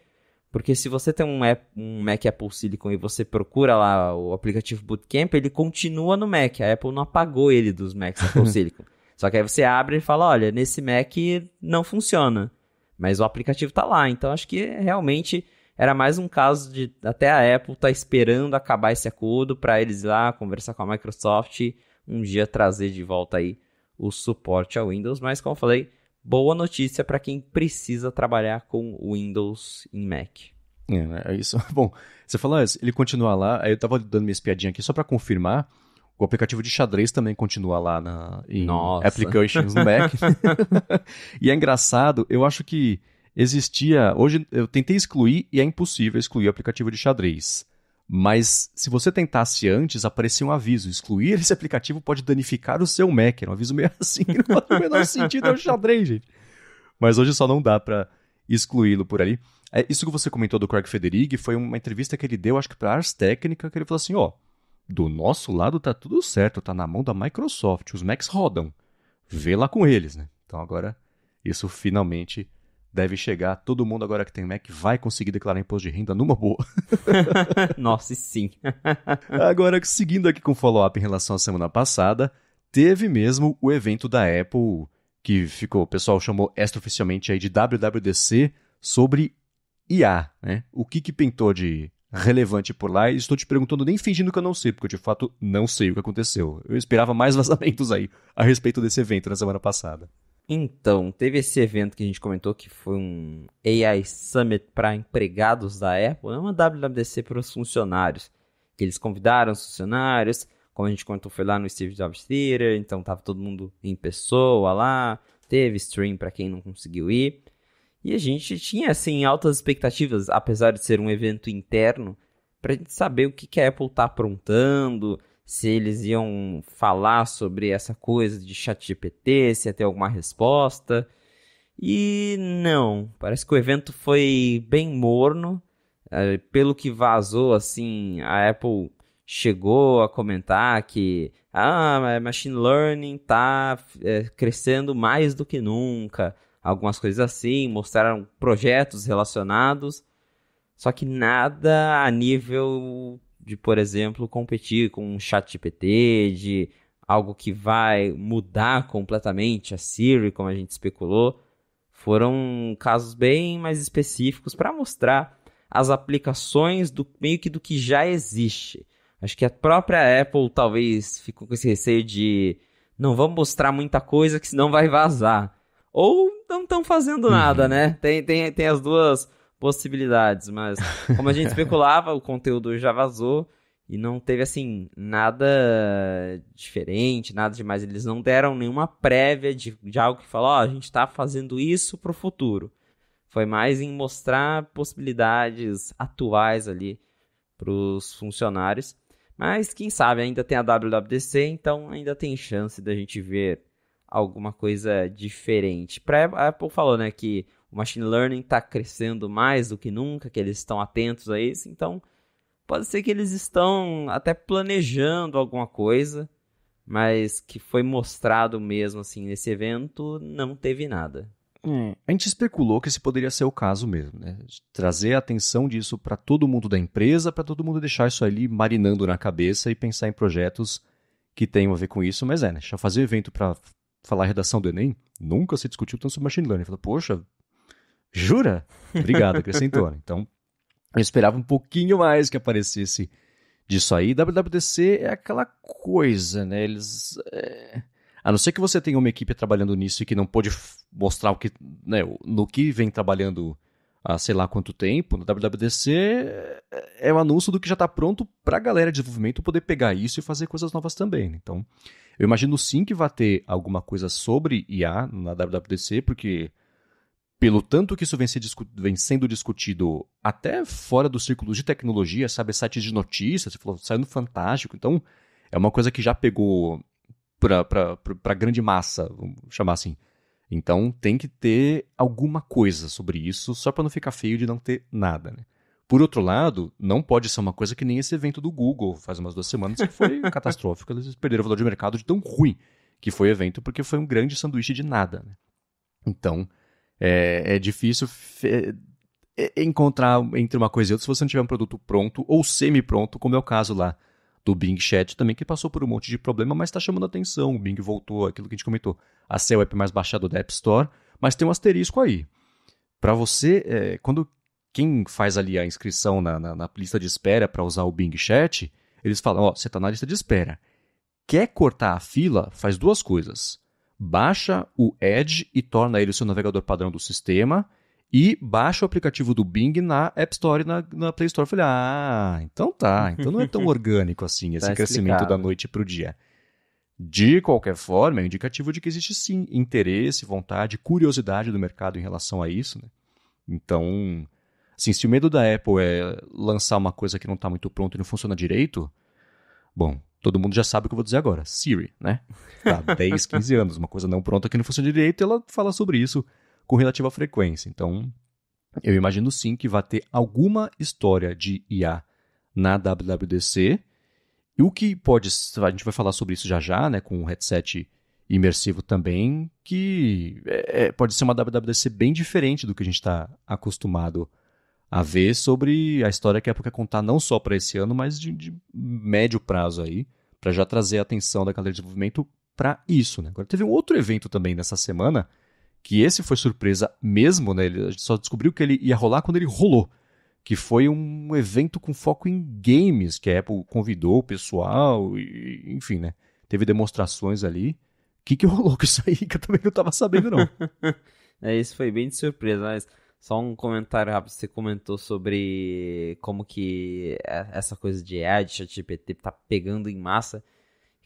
porque se você tem um Mac Apple Silicon e você procura lá o aplicativo Bootcamp, ele continua no Mac, a Apple não apagou ele dos Macs Apple Silicon. Só que aí você abre e fala, olha, nesse Mac não funciona, mas o aplicativo tá lá. Então acho que realmente era mais um caso de até a Apple tá esperando acabar esse acordo para eles ir lá conversar com a Microsoft e um dia trazer de volta aí o suporte ao Windows. Mas como eu falei, boa notícia para quem precisa trabalhar com Windows em Mac. É isso. Bom, você falou, ele continua lá, aí eu tava dando minha espiadinha aqui só para confirmar. O aplicativo de xadrez também continua lá em Applications no Mac. E é engraçado, eu acho que existia... Hoje eu tentei excluir e é impossível excluir o aplicativo de xadrez. Mas se você tentasse antes, aparecia um aviso. Excluir esse aplicativo pode danificar o seu Mac. Era um aviso meio assim, que não faz o menor sentido, é o xadrez, gente. Mas hoje só não dá para excluí-lo por ali. Isso que você comentou do Craig Federighi foi uma entrevista que ele deu, acho que para Ars Technica, que ele falou assim, do nosso lado tá tudo certo, tá na mão da Microsoft, os Macs rodam. Vê lá com eles, né? Então agora Isso finalmente deve chegar. Todo mundo agora que tem Mac vai conseguir declarar imposto de renda numa boa. Nossa, e sim. Agora, seguindo aqui com o follow-up em relação à semana passada, teve mesmo o evento da Apple, que ficou, o pessoal chamou extraoficialmente aí de WWDC, sobre IA, né? O que pintou de relevante por lá, e estou te perguntando nem fingindo que eu não sei, porque eu de fato não sei o que aconteceu. Eu esperava mais vazamentos aí a respeito desse evento na semana passada. Então, teve esse evento que a gente comentou que foi um AI Summit para empregados da Apple, é uma WWDC para os funcionários, que eles convidaram os funcionários, como a gente comentou, foi lá no Steve Jobs Theater, então tava todo mundo em pessoa lá, teve stream para quem não conseguiu ir, e a gente tinha, assim, altas expectativas, apesar de ser um evento interno, para a gente saber o que a Apple tá aprontando, se eles iam falar sobre essa coisa de ChatGPT, se ia ter alguma resposta. E não, parece que o evento foi bem morno. Pelo que vazou, assim, a Apple chegou a comentar que Machine Learning está crescendo mais do que nunca. Algumas coisas assim, mostraram projetos relacionados. Só que nada a nível de, por exemplo, competir com um ChatGPT, de algo que vai mudar completamente a Siri, como a gente especulou. Foram casos bem mais específicos para mostrar as aplicações meio que do que já existe. Acho que a própria Apple talvez ficou com esse receio de não vamos mostrar muita coisa que senão vai vazar. Ou não estão fazendo nada, né? Tem as duas possibilidades, mas como a gente especulava, o conteúdo já vazou e não teve, assim, nada diferente, nada demais. Eles não deram nenhuma prévia de algo que falou, a gente está fazendo isso para o futuro. Foi mais em mostrar possibilidades atuais ali para os funcionários. Mas, quem sabe, ainda tem a WWDC, então ainda tem chance da gente ver alguma coisa diferente. A Apple falou, né, que o Machine Learning está crescendo mais do que nunca, que eles estão atentos a isso, então pode ser que eles estão até planejando alguma coisa, mas que foi mostrado mesmo assim nesse evento, não teve nada. A gente especulou que esse poderia ser o caso mesmo, né? Trazer a atenção disso para todo mundo da empresa, para todo mundo deixar isso ali marinando na cabeça e pensar em projetos que tenham a ver com isso, mas né? Já fazer evento para falar a redação do Enem, nunca se discutiu tanto sobre Machine Learning. Falei, poxa, jura? Obrigado, acrescentou. Então, eu esperava um pouquinho mais que aparecesse disso aí. WWDC é aquela coisa, né? Eles... A não ser que você tenha uma equipe trabalhando nisso e que não pôde mostrar o que, né, no que vem trabalhando há sei lá quanto tempo, no WWDC é o anúncio do que já está pronto para a galera de desenvolvimento poder pegar isso e fazer coisas novas também. Então, eu imagino sim que vai ter alguma coisa sobre IA na WWDC, porque pelo tanto que isso vem sendo discutido até fora do círculo de tecnologia, sabe, sites de notícias, você falou, saiu no Fantástico, então é uma coisa que já pegou para grande massa, vamos chamar assim. Então tem que ter alguma coisa sobre isso, só para não ficar feio de não ter nada, né? Por outro lado, não pode ser uma coisa que nem esse evento do Google, faz umas 2 semanas, que foi catastrófico, eles perderam o valor de mercado de tão ruim que foi o evento, porque foi um grande sanduíche de nada, né? Então, é difícil encontrar entre uma coisa e outra se você não tiver um produto pronto ou semi-pronto, como é o caso lá do Bing Chat também, que passou por um monte de problema, mas está chamando a atenção. O Bing voltou, aquilo que a gente comentou, a ser o app mais baixado da App Store, mas tem um asterisco aí. Para você, quando quem faz ali a inscrição na lista de espera para usar o Bing Chat, eles falam, você está na lista de espera. Quer cortar a fila? Faz 2 coisas. Baixa o Edge e torna ele o seu navegador padrão do sistema e baixa o aplicativo do Bing na App Store e na Play Store. Eu falei, então tá. Então não é tão orgânico assim esse crescimento da noite para o dia. De qualquer forma, é um indicativo de que existe sim interesse, vontade, curiosidade do mercado em relação a isso, né? Então, assim, se o medo da Apple é lançar uma coisa que não está muito pronta e não funciona direito, bom, todo mundo já sabe o que eu vou dizer agora. Siri, né? Tá, 10, 15 anos, uma coisa não pronta que não funciona direito, ela fala sobre isso com relativa frequência. Então, eu imagino sim que vai ter alguma história de IA na WWDC. E o que pode... A gente vai falar sobre isso já, né? Com o headset imersivo também, que pode ser uma WWDC bem diferente do que a gente está acostumado a ver sobre a história que a Apple quer contar não só para esse ano, mas de médio prazo aí, para já trazer a atenção da cadeia de desenvolvimento para isso, né? Agora teve um outro evento também nessa semana, que esse foi surpresa mesmo, né? A gente só descobriu que ele ia rolar quando ele rolou, que foi um evento com foco em games, que a Apple convidou o pessoal, e, enfim, né? Teve demonstrações ali. O que rolou com isso aí que eu também não estava sabendo, não. Isso foi bem de surpresa, mas só um comentário rápido. Você comentou sobre como que essa coisa de AI, de ChatGPT, tá pegando em massa.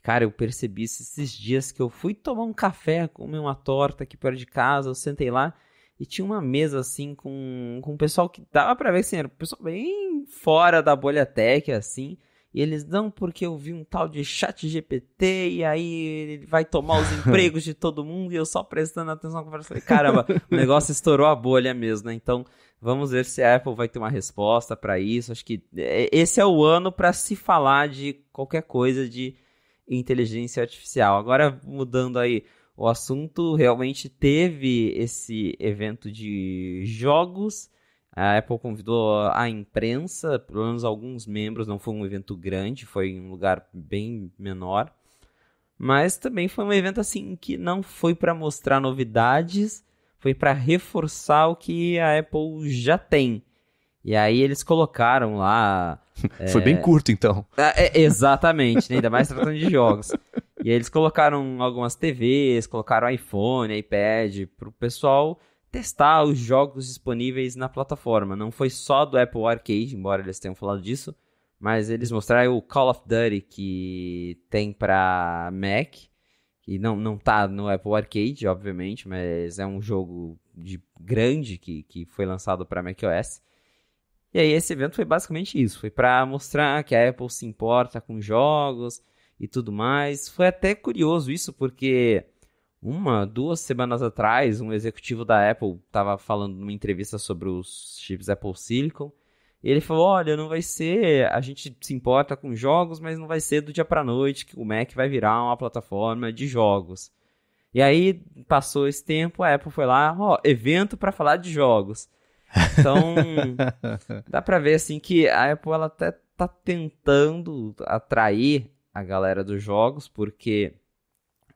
Cara, eu percebi isso esses dias que eu fui tomar um café, comer uma torta aqui perto de casa, eu sentei lá e tinha uma mesa assim com um pessoal que dava pra ver que assim, era um pessoal bem fora da bolha tech, assim. E eles, não, porque eu vi um tal de ChatGPT e aí ele vai tomar os empregos de todo mundo e eu só prestando atenção na conversa. Falei, caramba, o negócio estourou a bolha mesmo, né? Então, vamos ver se a Apple vai ter uma resposta pra isso. Acho que esse é o ano pra se falar de qualquer coisa de inteligência artificial. Agora, mudando aí o assunto, realmente teve esse evento de jogos. A Apple convidou a imprensa, pelo menos alguns membros, não foi um evento grande, foi em um lugar bem menor. Mas também foi um evento assim que não foi para mostrar novidades, foi para reforçar o que a Apple já tem. E aí eles colocaram lá... Foi bem curto, então. Exatamente, né? Ainda mais tratando de jogos. E aí eles colocaram algumas TVs, colocaram iPhone, iPad, pro pessoal testar os jogos disponíveis na plataforma. Não foi só do Apple Arcade, embora eles tenham falado disso, mas eles mostraram o Call of Duty que tem para Mac, que não tá no Apple Arcade, obviamente, mas é um jogo grande que foi lançado para macOS. E aí esse evento foi basicamente isso, foi para mostrar que a Apple se importa com jogos e tudo mais. Foi até curioso isso, porque 2 semanas atrás, um executivo da Apple estava falando numa entrevista sobre os chips Apple Silicon. E ele falou, olha, não vai ser, a gente se importa com jogos, mas não vai ser do dia para noite que o Mac vai virar uma plataforma de jogos. E aí, passou esse tempo, a Apple foi lá, evento para falar de jogos. Então, dá para ver assim que a Apple ela até tá tentando atrair a galera dos jogos, porque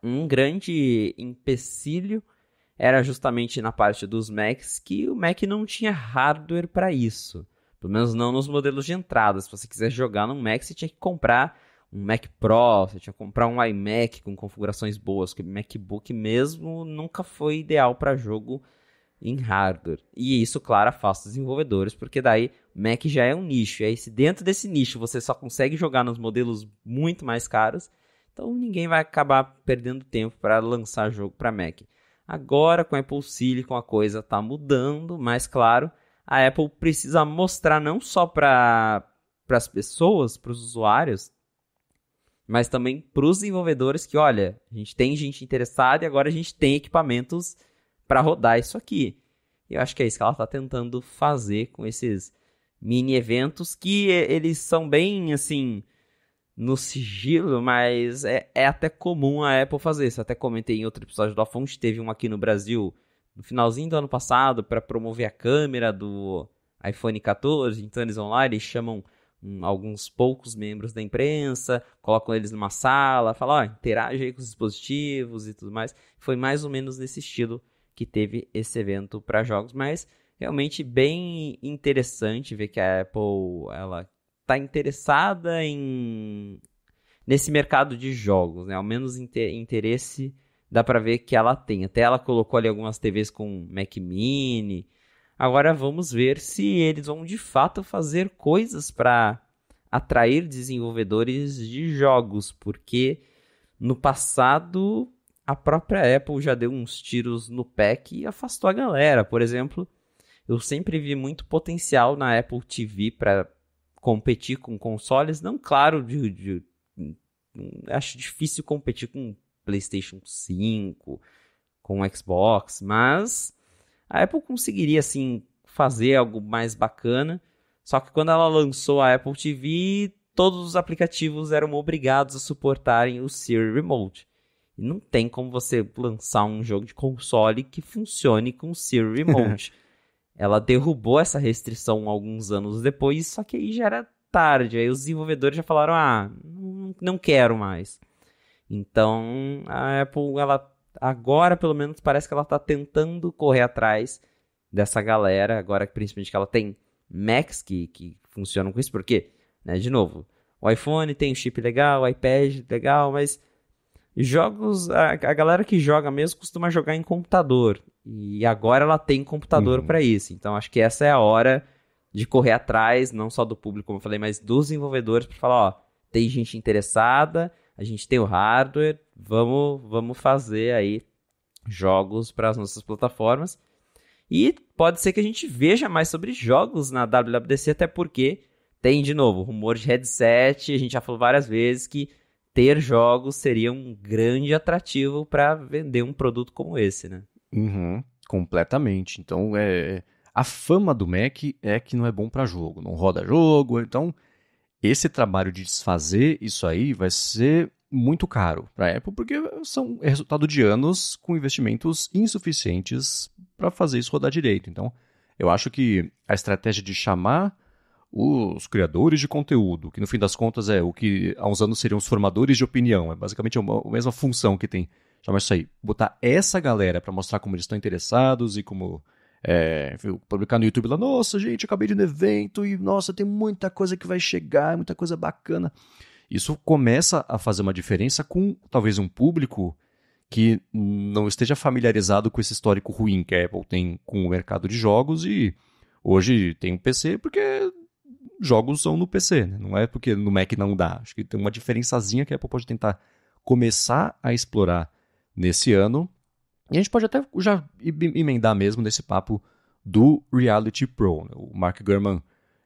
um grande empecilho era justamente na parte dos Macs, que o Mac não tinha hardware para isso. Pelo menos não nos modelos de entrada. Se você quiser jogar num Mac, você tinha que comprar um Mac Pro, você tinha que comprar um iMac com configurações boas, porque o MacBook mesmo nunca foi ideal para jogo em hardware. E isso, claro, afasta os desenvolvedores, porque daí o Mac já é um nicho. E aí, se dentro desse nicho você só consegue jogar nos modelos muito mais caros, então ninguém vai acabar perdendo tempo para lançar jogo para Mac. Agora, com a Apple Silicon, a coisa está mudando, mas claro, a Apple precisa mostrar não só para as pessoas, para os usuários, mas também para os desenvolvedores que, olha, a gente tem gente interessada e agora a gente tem equipamentos para rodar isso aqui. E eu acho que é isso que ela está tentando fazer com esses mini eventos, que eles são bem, assim, no sigilo, mas é até comum a Apple fazer isso. Eu até comentei em outro episódio do A Fonte, teve um aqui no Brasil no finalzinho do ano passado para promover a câmera do iPhone 14. Então eles vão lá, eles chamam alguns poucos membros da imprensa, colocam eles numa sala, falam, interage aí com os dispositivos e tudo mais. Foi mais ou menos nesse estilo que teve esse evento para jogos, mas realmente bem interessante ver que a Apple ela está interessada nesse mercado de jogos, né? Ao menos interesse dá para ver que ela tem. Até ela colocou ali algumas TVs com Mac Mini. Agora vamos ver se eles vão de fato fazer coisas para atrair desenvolvedores de jogos, porque no passado a própria Apple já deu uns tiros no pé e afastou a galera. Por exemplo, eu sempre vi muito potencial na Apple TV para competir com consoles. Não, claro, acho difícil competir com PlayStation 5, com Xbox, mas a Apple conseguiria, assim, fazer algo mais bacana. Só que quando ela lançou a Apple TV, todos os aplicativos eram obrigados a suportarem o Siri Remote. E não tem como você lançar um jogo de console que funcione com o Siri Remote. Ela derrubou essa restrição alguns anos depois, só que aí já era tarde. Aí os desenvolvedores já falaram, não quero mais. Então, a Apple, ela agora pelo menos parece que ela está tentando correr atrás dessa galera, agora principalmente que ela tem Macs que funcionam com isso, porque, né, de novo, o iPhone tem um chip legal, o iPad legal, mas jogos, a galera que joga mesmo costuma jogar em computador, e agora ela tem computador para isso, então acho que essa é a hora de correr atrás, não só do público, como eu falei, mas dos desenvolvedores, para falar, ó, tem gente interessada, a gente tem o hardware, vamos fazer aí jogos para as nossas plataformas. E pode ser que a gente veja mais sobre jogos na WWDC, até porque tem, de novo, rumor de headset. A gente já falou várias vezes que ter jogos seria um grande atrativo para vender um produto como esse, né? Completamente. Então, a fama do Mac é que não é bom para jogo, não roda jogo. Então, esse trabalho de desfazer isso aí vai ser muito caro para a Apple, porque é resultado de anos com investimentos insuficientes para fazer isso rodar direito. Então, eu acho que a estratégia de chamar os criadores de conteúdo, que no fim das contas é o que há uns anos seriam os formadores de opinião, é basicamente a mesma função que tem, chamar isso aí, botar essa galera para mostrar como eles estão interessados e como publicar no YouTube lá, nossa gente, acabei de ir no evento e nossa, tem muita coisa que vai chegar, muita coisa bacana. Isso começa a fazer uma diferença com talvez um público que não esteja familiarizado com esse histórico ruim que a Apple tem com o mercado de jogos e hoje tem um PC porque jogos são no PC, né? Não é porque no Mac não dá. Acho que tem uma diferençazinha que a Apple pode tentar começar a explorar nesse ano. E a gente pode até já emendar mesmo nesse papo do Reality Pro. Né? O Mark Gurman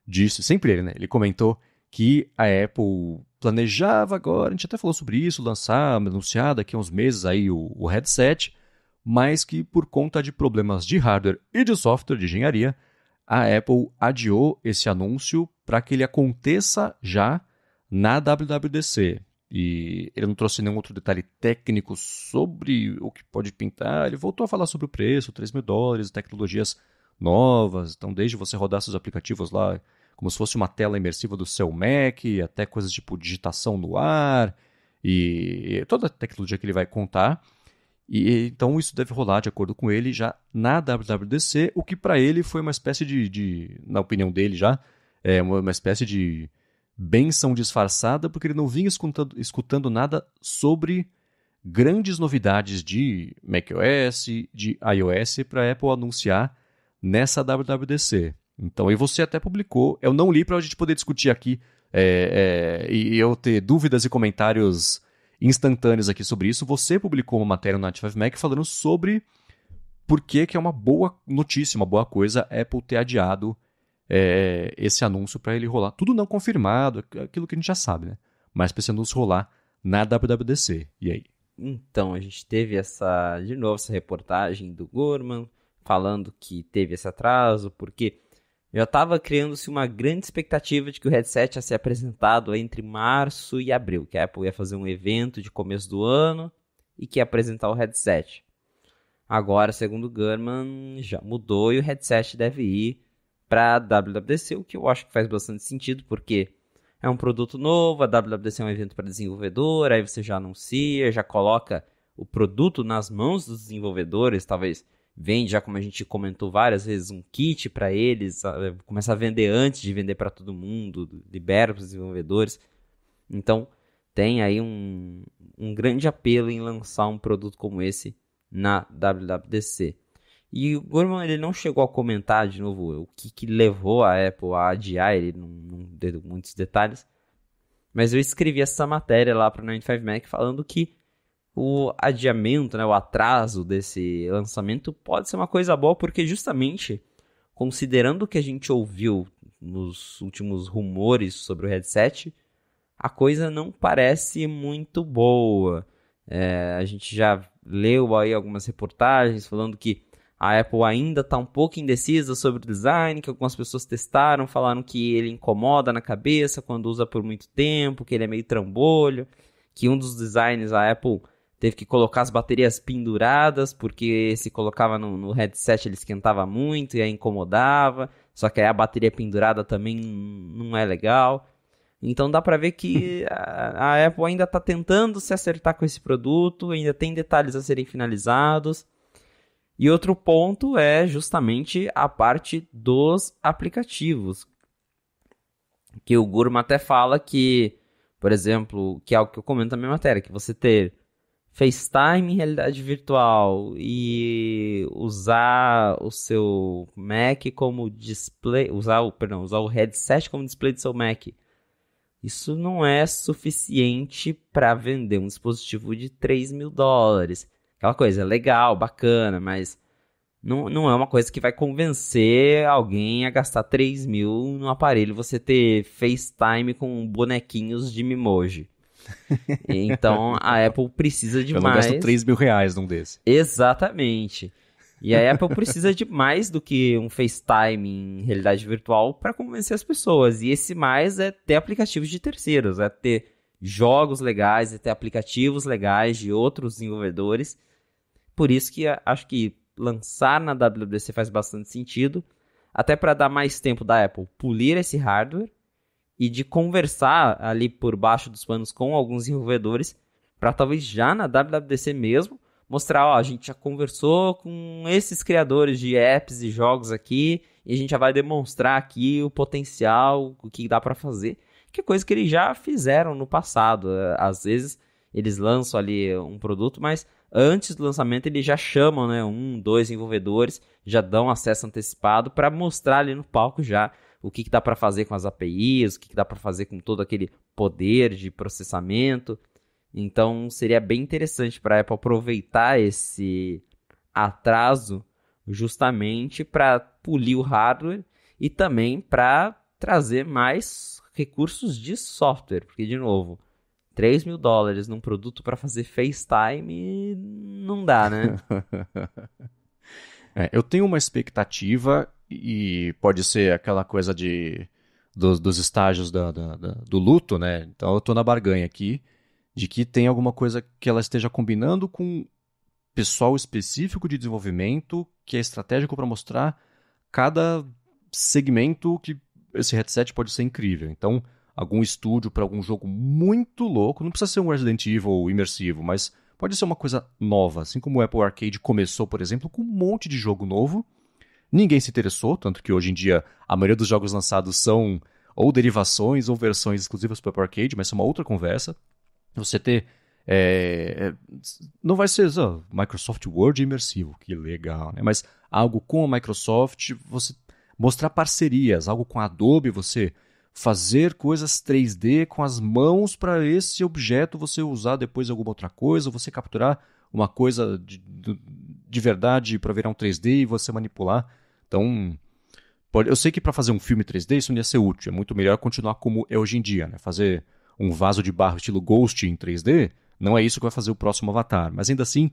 disse, sempre ele, né? Ele comentou que a Apple planejava agora, a gente até falou sobre isso, anunciar daqui a uns meses aí o headset, mas que por conta de problemas de hardware e de software, de engenharia, a Apple adiou esse anúncio para que ele aconteça já na WWDC. E ele não trouxe nenhum outro detalhe técnico sobre o que pode pintar. Ele voltou a falar sobre o preço, $3.000, tecnologias novas. Então, desde você rodar seus aplicativos lá, como se fosse uma tela imersiva do seu Mac, até coisas tipo digitação no ar, e toda a tecnologia que ele vai contar. E então, isso deve rolar, de acordo com ele, já na WWDC, o que para ele foi uma espécie na opinião dele já, uma espécie de benção disfarçada, porque ele não vinha escutando nada sobre grandes novidades de macOS, de iOS, para a Apple anunciar nessa WWDC. Então, e você até publicou, eu não li para a gente poder discutir aqui e eu ter dúvidas e comentários instantâneos aqui sobre isso. Você publicou uma matéria no 95Mac falando sobre por que é uma boa notícia, uma boa coisa a Apple ter adiado esse anúncio para ele rolar. Tudo não confirmado, aquilo que a gente já sabe, né? Mas para esse anúncio rolar na WWDC. E aí? Então, a gente teve de novo, essa reportagem do Gurman falando que teve esse atraso, porque já estava criando-se uma grande expectativa de que o headset ia ser apresentado entre março e abril, que a Apple ia fazer um evento de começo do ano e que ia apresentar o headset. Agora, segundo o Gurman, já mudou e o headset deve ir para a WWDC, o que eu acho que faz bastante sentido, porque é um produto novo, a WWDC é um evento para desenvolvedor, aí você já anuncia, já coloca o produto nas mãos dos desenvolvedores, talvez vende já, como a gente comentou várias vezes, um kit para eles, começa a vender antes de vender para todo mundo, libera para os desenvolvedores. Então, tem aí um grande apelo em lançar um produto como esse na WWDC. E o Gurman, ele não chegou a comentar, de novo, o que levou a Apple a adiar, ele não deu muitos detalhes, mas eu escrevi essa matéria lá para o 95Mac falando que o adiamento, né, o atraso desse lançamento pode ser uma coisa boa, porque justamente, considerando o que a gente ouviu nos últimos rumores sobre o headset, a coisa não parece muito boa. A gente já leu aí algumas reportagens falando que a Apple ainda está um pouco indecisa sobre o design, que algumas pessoas testaram, falaram que ele incomoda na cabeça quando usa por muito tempo, que ele é meio trambolho, que um dos designs a Apple teve que colocar as baterias penduradas, porque se colocava no headset ele esquentava muito e aí incomodava, só que aí a bateria pendurada também não é legal. Então dá pra ver que a Apple ainda tá tentando se acertar com esse produto, ainda tem detalhes a serem finalizados. E outro ponto é justamente a parte dos aplicativos, que o Gurman até fala que, por exemplo, que é algo que eu comento na minha matéria, que você ter FaceTime em realidade virtual e usar o seu Mac como display, usar o headset como display do seu Mac, isso não é suficiente para vender um dispositivo de $3.000. Aquela coisa legal, bacana, mas não é uma coisa que vai convencer alguém a gastar 3 mil no aparelho, você ter FaceTime com bonequinhos de Mimoji. Então a Apple precisa de Eu mais. não gasto R$3.000 num desse. Exatamente. E a Apple precisa de mais do que um FaceTime em realidade virtual para convencer as pessoas. E esse mais é ter aplicativos de terceiros, é ter jogos legais, é ter aplicativos legais de outros desenvolvedores. Por isso que acho que lançar na WWDC faz bastante sentido, até para dar mais tempo da Apple polir esse hardware e de conversar ali por baixo dos panos com alguns desenvolvedores, para talvez já na WWDC mesmo mostrar, ó, a gente já conversou com esses criadores de apps e jogos aqui, e a gente já vai demonstrar aqui o potencial, o que dá para fazer, que é coisa que eles já fizeram no passado. Às vezes eles lançam ali um produto, mas antes do lançamento eles já chamam, né, 1, 2 desenvolvedores, já dão acesso antecipado para mostrar ali no palco já o que dá para fazer com as APIs, o que dá para fazer com todo aquele poder de processamento. Então seria bem interessante para a Apple aproveitar esse atraso justamente para polir o hardware e também para trazer mais recursos de software, porque de novo, $3.000 num produto para fazer FaceTime não dá, né? Eu tenho uma expectativa e pode ser aquela coisa dos estágios do luto, né? Então eu tô na barganha aqui de que tem alguma coisa que ela esteja combinando com pessoal específico de desenvolvimento que é estratégico para mostrar cada segmento que esse headset pode ser incrível. Então, algum estúdio para algum jogo muito louco, não precisa ser um Resident Evil imersivo, mas pode ser uma coisa nova, assim como o Apple Arcade começou, por exemplo, com um monte de jogo novo. Ninguém se interessou, tanto que hoje em dia a maioria dos jogos lançados são ou derivações ou versões exclusivas para o Apple Arcade, mas isso é uma outra conversa. Você ter... não vai ser Microsoft Word imersivo, que legal, né? Mas algo com a Microsoft, você mostrar parcerias, algo com a Adobe, você fazer coisas 3D com as mãos para esse objeto você usar depois alguma outra coisa, você capturar uma coisa de verdade para virar um 3D e você manipular. Então, eu sei que para fazer um filme 3D isso não ia ser útil, é muito melhor continuar como é hoje em dia, né? Fazer um vaso de barro estilo Ghost em 3D, não é isso que vai fazer o próximo Avatar, mas ainda assim,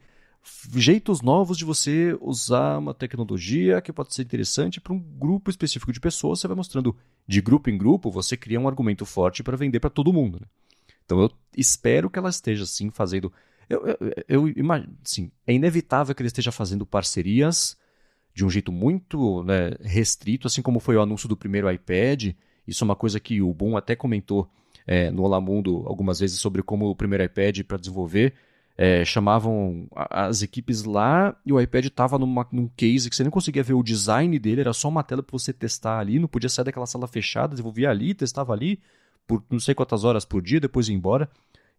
jeitos novos de você usar uma tecnologia que pode ser interessante para um grupo específico de pessoas, você vai mostrando de grupo em grupo, você cria um argumento forte para vender para todo mundo, né? Então eu espero que ela esteja assim fazendo... Eu imagino, sim, é inevitável que ele esteja fazendo parcerias de um jeito muito, né, restrito, assim como foi o anúncio do primeiro iPad. Isso é uma coisa que o Boom até comentou no Olá Mundo algumas vezes sobre como o primeiro iPad para desenvolver chamavam as equipes lá e o iPad estava num case que você nem conseguia ver o design dele, era só uma tela para você testar ali, não podia sair daquela sala fechada, desenvolvia ali, testava ali por não sei quantas horas por dia, depois ia embora.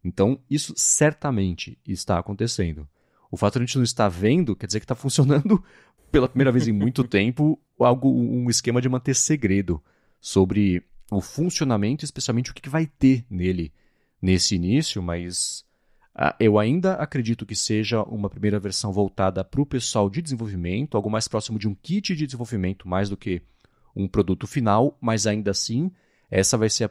Então isso certamente está acontecendo. O fato de a gente não estar vendo quer dizer que está funcionando pela primeira vez em muito tempo um esquema de manter segredo sobre o funcionamento, especialmente o que vai ter nele nesse início, mas eu ainda acredito que seja uma primeira versão voltada para o pessoal de desenvolvimento, algo mais próximo de um kit de desenvolvimento, mais do que um produto final, mas ainda assim, essa vai ser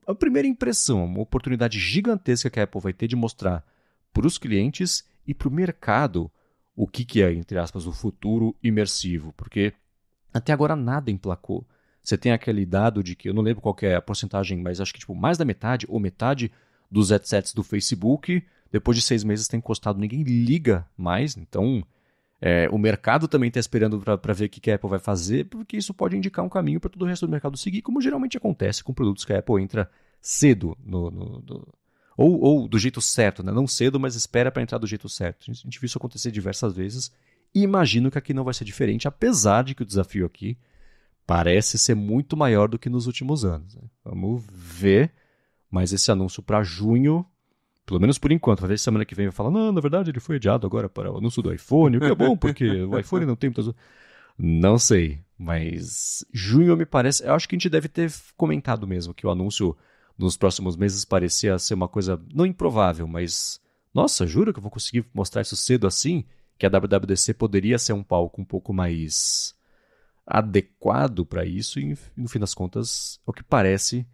a primeira impressão, uma oportunidade gigantesca que a Apple vai ter de mostrar para os clientes e para o mercado o que é, entre aspas, o futuro imersivo, porque até agora nada emplacou. Você tem aquele dado de que, eu não lembro qual que é a porcentagem, mas acho que mais da metade ou metade dos headsets do Facebook depois de 6 meses tem encostado, ninguém liga mais, então o mercado também está esperando para ver o que a Apple vai fazer, porque isso pode indicar um caminho para todo o resto do mercado seguir, como geralmente acontece com produtos que a Apple entra cedo, ou do jeito certo, né? Não cedo, mas espera para entrar do jeito certo. A gente viu isso acontecer diversas vezes, e imagino que aqui não vai ser diferente, apesar de que o desafio aqui parece ser muito maior do que nos últimos anos, né? Vamos ver, mas esse anúncio para junho, pelo menos por enquanto, vai ver se semana que vem vai falar, não, na verdade ele foi adiado agora para o anúncio do iPhone, o que é bom, porque o iPhone não tem muitas... Não sei, mas junho me parece... Eu acho que a gente deve ter comentado mesmo que o anúncio nos próximos meses parecia ser uma coisa não improvável, mas... Nossa, juro que eu vou conseguir mostrar isso cedo assim? Que a WWDC poderia ser um palco um pouco mais adequado para isso e, no fim das contas, é o que parece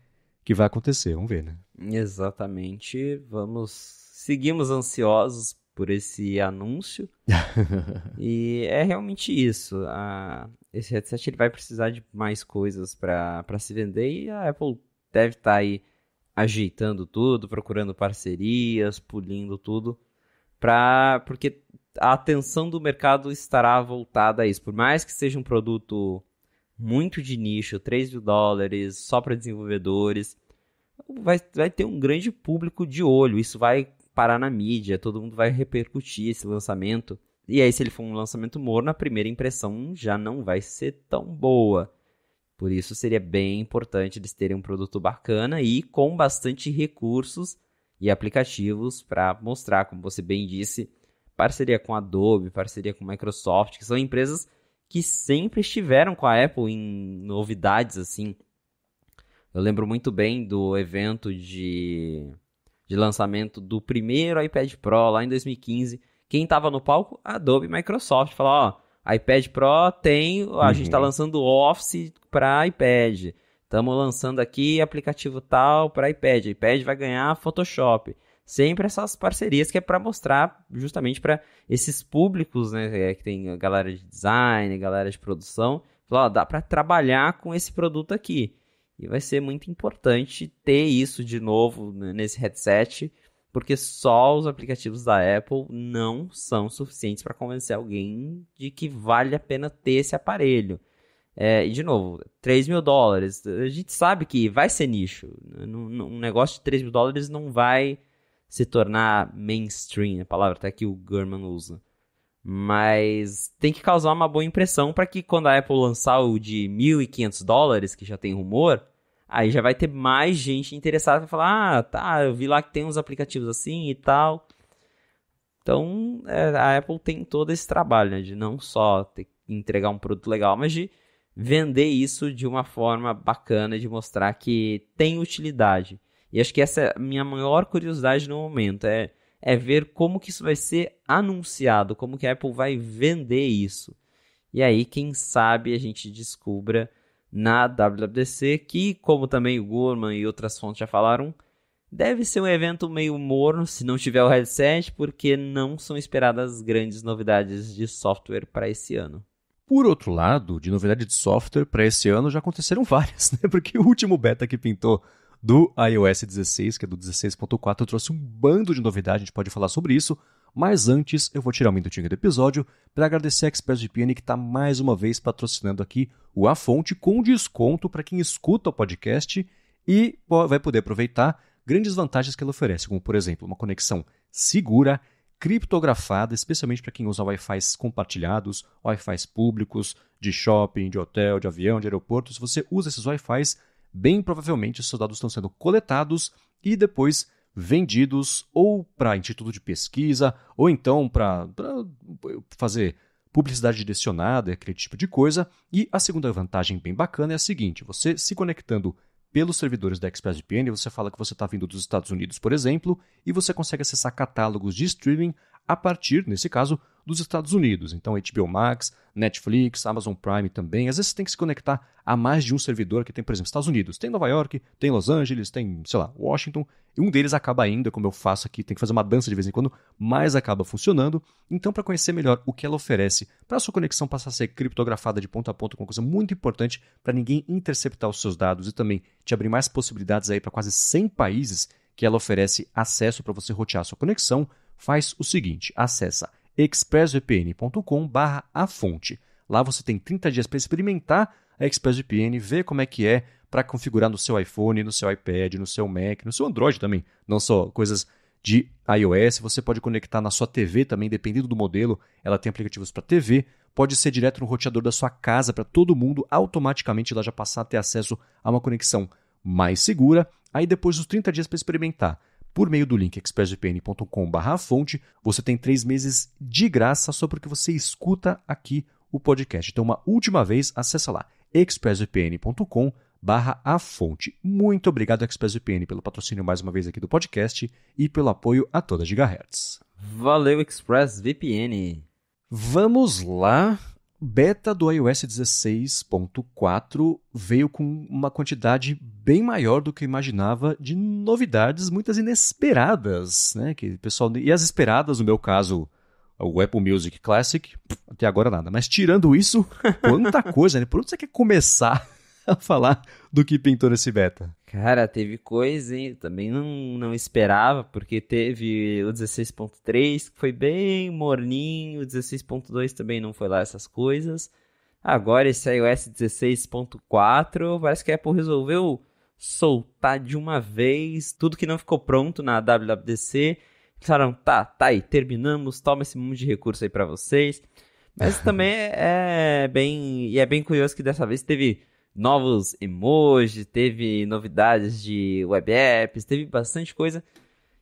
que vai acontecer. Vamos ver, né? Exatamente. Seguimos ansiosos por esse anúncio. E é realmente isso. Esse headset ele vai precisar de mais coisas para se vender e a Apple deve estar aí ajeitando tudo, procurando parcerias, polindo tudo, porque a atenção do mercado estará voltada a isso. Por mais que seja um produto muito de nicho, $3.000, só para desenvolvedores, vai ter um grande público de olho. Isso vai parar na mídia, todo mundo vai repercutir esse lançamento. E aí, se ele for um lançamento morno, a primeira impressão já não vai ser tão boa. Por isso, seria bem importante eles terem um produto bacana e com bastante recursos e aplicativos para mostrar, como você bem disse, parceria com a Adobe, parceria com a Microsoft, que são empresas que sempre estiveram com a Apple em novidades, assim. Eu lembro muito bem do evento de lançamento do primeiro iPad Pro, lá em 2015. Quem estava no palco? A Adobe e Microsoft. Falou, iPad Pro a gente está lançando Office para iPad. Estamos lançando aqui aplicativo tal para iPad. iPad vai ganhar Photoshop. Sempre essas parcerias que é para mostrar justamente para esses públicos, né, que tem a galera de design, galera de produção. Falar, dá para trabalhar com esse produto aqui. E vai ser muito importante ter isso de novo nesse headset, porque só os aplicativos da Apple não são suficientes para convencer alguém de que vale a pena ter esse aparelho. E, de novo, $3.000. A gente sabe que vai ser nicho. Um negócio de $3.000 não vai se tornar mainstream, a palavra até que o Gurman usa. Mas tem que causar uma boa impressão para que quando a Apple lançar o de $1.500, que já tem rumor, aí já vai ter mais gente interessada para falar, tá, eu vi lá que tem uns aplicativos assim e tal. Então, a Apple tem todo esse trabalho, né, de não só ter que entregar um produto legal, mas de vender isso de uma forma bacana, de mostrar que tem utilidade. E acho que essa é a minha maior curiosidade no momento, é ver como que isso vai ser anunciado, como que a Apple vai vender isso. E aí, quem sabe, a gente descubra na WWDC, que, como também o Gurman e outras fontes já falaram, deve ser um evento meio morno se não tiver o headset, porque não são esperadas grandes novidades de software para esse ano. Por outro lado, de novidade de software para esse ano já aconteceram várias, né? Porque o último beta que pintou do iOS 16, que é do 16.4, trouxe um bando de novidades, a gente pode falar sobre isso, mas antes eu vou tirar um minutinho do episódio para agradecer a ExpressVPN que está mais uma vez patrocinando aqui o A Fonte com desconto para quem escuta o podcast e vai poder aproveitar grandes vantagens que ela oferece, como por exemplo uma conexão segura, criptografada, especialmente para quem usa Wi-Fi compartilhados, Wi-Fi públicos, de shopping, de hotel, de avião, de aeroporto. Se você usa esses Wi-Fi, bem provavelmente os seus dados estão sendo coletados e depois vendidos ou para instituto de pesquisa ou então para fazer publicidade direcionada, aquele tipo de coisa. E a segunda vantagem bem bacana é a seguinte, você se conectando pelos servidores da ExpressVPN, você fala que você está vindo dos Estados Unidos, por exemplo, e você consegue acessar catálogos de streaming a partir, nesse caso, dos Estados Unidos. Então, HBO Max, Netflix, Amazon Prime também. Às vezes você tem que se conectar a mais de um servidor que tem, por exemplo, Estados Unidos. Tem Nova York, tem Los Angeles, tem, sei lá, Washington. E um deles acaba ainda, como eu faço aqui, tem que fazer uma dança de vez em quando, mas acaba funcionando. Então, para conhecer melhor o que ela oferece, para a sua conexão passar a ser criptografada de ponta a ponta, uma coisa muito importante para ninguém interceptar os seus dados e também te abrir mais possibilidades aí para quase 100 países que ela oferece acesso para você rotear a sua conexão, faz o seguinte, acessa expressvpn.com/afonte. Lá você tem 30 dias para experimentar a ExpressVPN, ver como é que é para configurar no seu iPhone, no seu iPad, no seu Mac, no seu Android também, não só coisas de iOS, você pode conectar na sua TV também, dependendo do modelo, ela tem aplicativos para TV, pode ser direto no roteador da sua casa para todo mundo, automaticamente ela já passar a ter acesso a uma conexão mais segura, aí depois dos 30 dias para experimentar. Por meio do link expressvpn.com/fonte, você tem 3 meses de graça só porque você escuta aqui o podcast. Então, uma última vez, acessa lá, expressvpn.com/afonte. Muito obrigado, ExpressVPN, pelo patrocínio mais uma vez aqui do podcast e pelo apoio a toda Gigahertz. Valeu, ExpressVPN. Vamos lá. Beta do iOS 16.4 veio com uma quantidade bem maior do que eu imaginava de novidades, muitas inesperadas, né? Que o pessoal, e as esperadas, no meu caso, o Apple Music Classic, até agora nada. Mas tirando isso, quanta coisa, né? Por onde você quer começar a falar do que pintou nesse beta? Cara, teve coisa, hein? Também não esperava, porque teve o 16.3, que foi bem morninho, o 16.2 também não foi lá essas coisas. Agora esse iOS 16.4, parece que a Apple resolveu soltar de uma vez tudo que não ficou pronto na WWDC. Falaram, tá aí, terminamos, toma esse monte de recurso aí pra vocês. Mas também é bem curioso que dessa vez teve novos emojis, teve novidades de web apps, teve bastante coisa.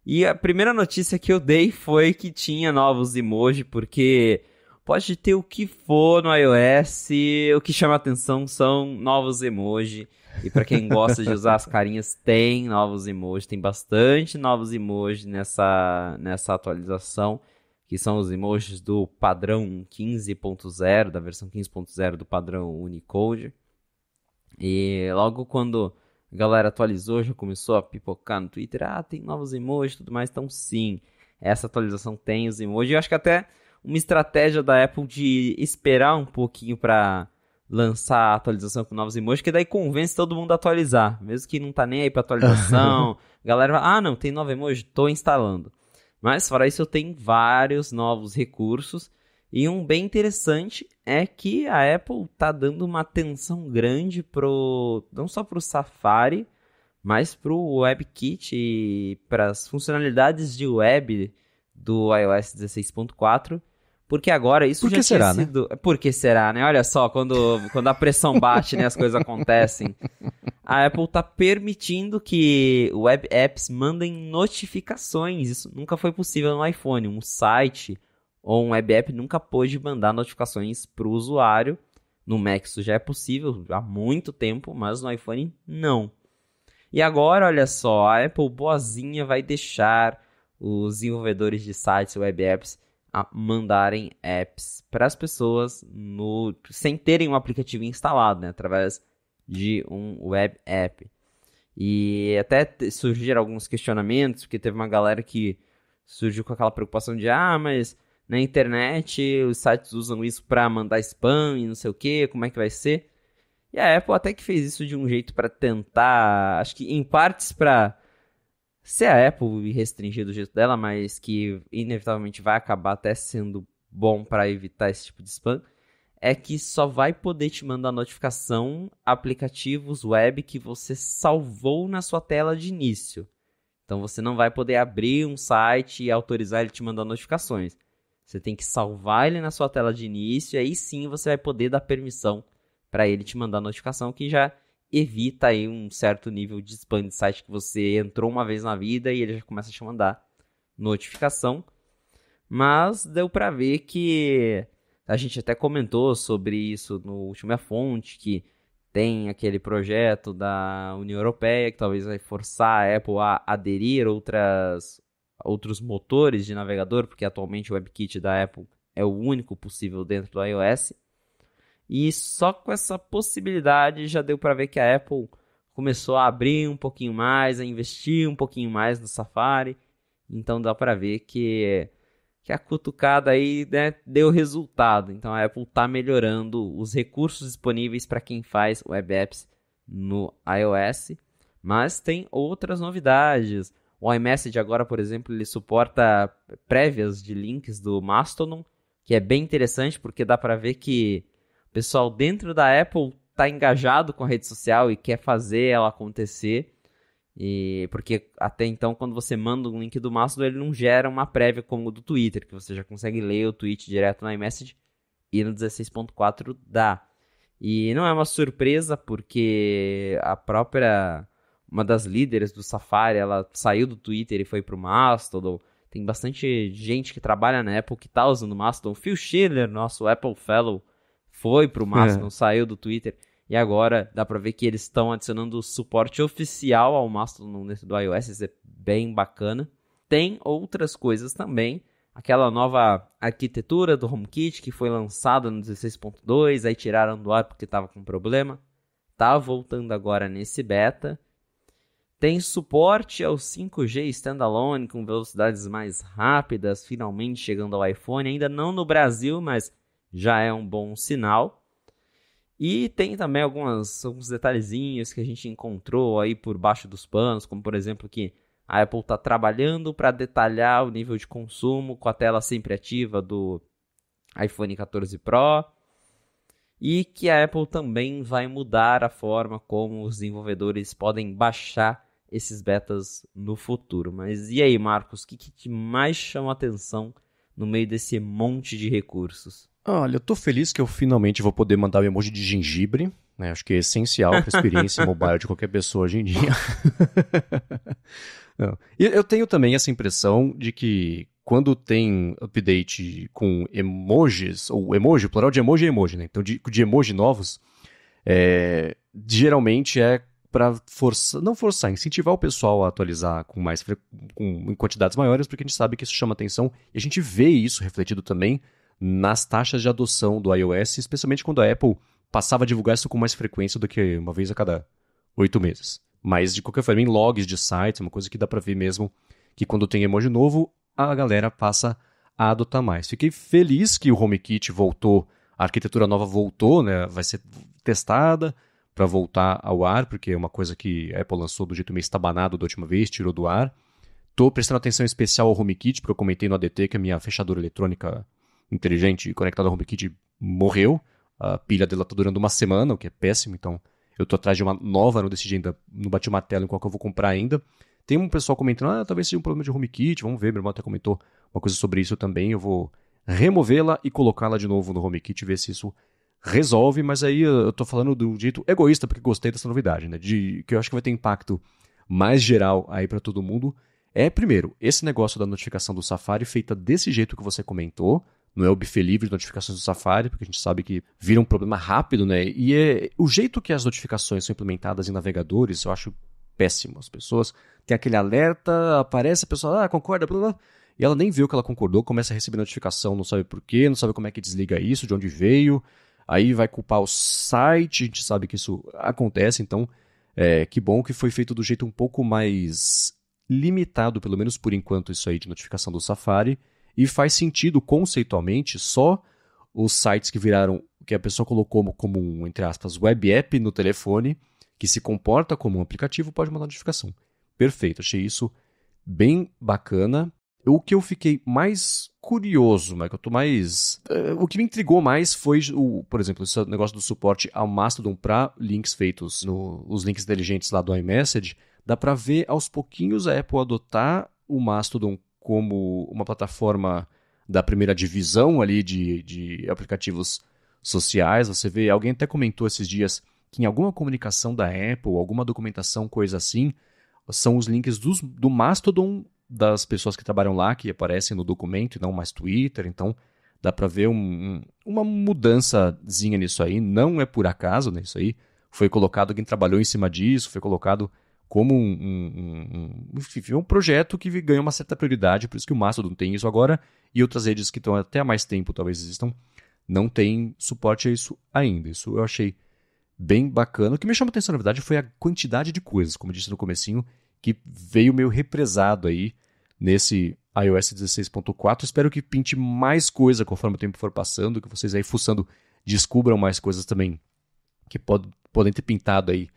E a primeira notícia que eu dei foi que tinha novos emojis, porque pode ter o que for no iOS, o que chama atenção são novos emojis. E para quem gosta de usar as carinhas, tem novos emojis, tem bastante novos emojis nessa atualização, que são os emojis do padrão 15.0, da versão 15.0 do padrão Unicode. E logo quando a galera atualizou, já começou a pipocar no Twitter, tem novos emojis e tudo mais, então sim, essa atualização tem os emojis. Eu acho que até uma estratégia da Apple de esperar um pouquinho para lançar a atualização com novos emojis, que daí convence todo mundo a atualizar, mesmo que não tá nem aí pra atualização, a galera vai, não, tem novo emoji, tô instalando. Mas fora isso eu tenho vários novos recursos, e um bem interessante é que a Apple tá dando uma atenção grande não só pro Safari, mas pro WebKit e para as funcionalidades de web do iOS 16.4, porque agora isso já tinha sido... Né? Por que será, né? Olha só, quando a pressão bate, né, as coisas acontecem. A Apple tá permitindo que web apps mandem notificações. Isso nunca foi possível no iPhone. Um site ou um web app nunca pôde mandar notificações para o usuário. No Mac isso já é possível há muito tempo, mas no iPhone não. E agora, olha só, a Apple boazinha vai deixar os desenvolvedores de sites e web apps a mandarem apps para as pessoas sem terem um aplicativo instalado, né, através de um web app. E até surgiram alguns questionamentos, porque teve uma galera que surgiu com aquela preocupação de mas na internet os sites usam isso para mandar spam e não sei o que, como é que vai ser? E a Apple até que fez isso de um jeito para tentar, acho que em partes para ser a Apple e restringir do jeito dela, mas que inevitavelmente vai acabar até sendo bom para evitar esse tipo de spam, é que só vai poder te mandar notificação aplicativos web que você salvou na sua tela de início. Então você não vai poder abrir um site e autorizar ele te mandar notificações. Você tem que salvar ele na sua tela de início e aí sim você vai poder dar permissão para ele te mandar notificação, que já evita aí um certo nível de spam de site que você entrou uma vez na vida e ele já começa a te mandar notificação. Mas deu para ver que a gente até comentou sobre isso no último Fonte, que tem aquele projeto da União Europeia que talvez vai forçar a Apple a aderir outros motores de navegador, porque atualmente o WebKit da Apple é o único possível dentro do iOS. E só com essa possibilidade já deu para ver que a Apple começou a abrir um pouquinho mais, a investir um pouquinho mais no Safari. Então dá para ver que a cutucada aí, né, deu resultado. Então a Apple está melhorando os recursos disponíveis para quem faz web apps no iOS. Mas tem outras novidades. O iMessage agora, por exemplo, ele suporta prévias de links do Mastodon, que é bem interessante porque dá para ver que o pessoal dentro da Apple está engajado com a rede social e quer fazer ela acontecer. E porque até então, quando você manda um link do Mastodon, ele não gera uma prévia como o do Twitter, que você já consegue ler o tweet direto no iMessage, e no 16.4 dá. E não é uma surpresa, porque uma das líderes do Safari, ela saiu do Twitter e foi pro Mastodon. Tem bastante gente que trabalha na Apple que tá usando o Mastodon. Phil Schiller, nosso Apple Fellow, foi pro Mastodon, saiu do Twitter. E agora dá pra ver que eles estão adicionando o suporte oficial ao Mastodon dentro do iOS. Isso é bem bacana. Tem outras coisas também. Aquela nova arquitetura do HomeKit que foi lançada no 16.2. Aí tiraram do ar porque estava com problema. Tá voltando agora nesse beta. Tem suporte ao 5G Standalone com velocidades mais rápidas. Finalmente chegando ao iPhone. Ainda não no Brasil, mas já é um bom sinal. E tem também alguns detalhezinhos que a gente encontrou aí por baixo dos panos, como por exemplo que a Apple está trabalhando para detalhar o nível de consumo com a tela sempre ativa do iPhone 14 Pro e que a Apple também vai mudar a forma como os desenvolvedores podem baixar esses betas no futuro. Mas e aí, Marcos, o que te mais chama a atenção no meio desse monte de recursos? Olha, eu tô feliz que eu finalmente vou poder mandar o emoji de gengibre, né? Acho que é essencial para a experiência mobile de qualquer pessoa hoje em dia. Não. E eu tenho também essa impressão de que quando tem update com emojis, ou emoji, o plural de emoji é emoji, né? Então de emoji novos, geralmente é para incentivar o pessoal a atualizar em quantidades maiores, porque a gente sabe que isso chama atenção e a gente vê isso refletido também nas taxas de adoção do iOS, especialmente quando a Apple passava a divulgar isso com mais frequência do que uma vez a cada 8 meses. Mas, de qualquer forma, em logs de sites, uma coisa que dá pra ver mesmo, que quando tem emoji novo, a galera passa a adotar mais. Fiquei feliz que o HomeKit voltou, a arquitetura nova voltou, né? Vai ser testada para voltar ao ar, porque é uma coisa que a Apple lançou do jeito meio estabanado da última vez, tirou do ar. Tô prestando atenção especial ao HomeKit, porque eu comentei no ADT que a minha fechadura eletrônica inteligente conectada ao HomeKit morreu. A pilha dela tá durando uma semana, o que é péssimo, então eu tô atrás de uma nova, não decidi ainda, não bati uma tela em qual que eu vou comprar ainda. Tem um pessoal comentando, talvez seja um problema de HomeKit, vamos ver, meu irmão até comentou uma coisa sobre isso também, eu vou removê-la e colocá-la de novo no HomeKit, ver se isso resolve, mas aí eu tô falando do jeito egoísta, porque gostei dessa novidade, né, que eu acho que vai ter impacto mais geral aí pra todo mundo. Primeiro, esse negócio da notificação do Safari feita desse jeito que você comentou, não é o buffet livre de notificações do Safari, porque a gente sabe que vira um problema rápido, né? E o jeito que as notificações são implementadas em navegadores, eu acho péssimo. As pessoas têm aquele alerta, aparece a pessoa, concorda, blá, blá, e ela nem viu que ela concordou, começa a receber notificação, não sabe por quê, não sabe como é que desliga isso, de onde veio, aí vai culpar o site, a gente sabe que isso acontece, então que bom que foi feito do jeito um pouco mais limitado, pelo menos por enquanto, isso aí de notificação do Safari. E faz sentido conceitualmente só os sites que a pessoa colocou como um, entre aspas, web app no telefone, que se comporta como um aplicativo, pode mandar notificação. Perfeito, achei isso bem bacana. O que eu fiquei mais curioso, o que me intrigou mais foi, por exemplo, esse negócio do suporte ao Mastodon para links feitos os links inteligentes lá do iMessage. Dá para ver aos pouquinhos a Apple adotar o Mastodon como uma plataforma da primeira divisão ali de aplicativos sociais. Você vê, alguém até comentou esses dias que em alguma comunicação da Apple, alguma documentação, coisa assim, são os links do Mastodon das pessoas que trabalham lá, que aparecem no documento e não mais Twitter. Então dá para ver uma mudançazinha nisso aí. Não é por acaso, né? Isso aí foi colocado, alguém trabalhou em cima disso, foi colocado como um projeto que ganha uma certa prioridade, por isso que o Mastodon tem isso agora, e outras redes que estão até há mais tempo, talvez existam, não tem suporte a isso ainda. Isso eu achei bem bacana. O que me chamou a atenção, na verdade, foi a quantidade de coisas, como eu disse no comecinho, que veio meio represado aí nesse iOS 16.4. Espero que pinte mais coisa conforme o tempo for passando, que vocês aí fuçando descubram mais coisas também que podem ter pintado aí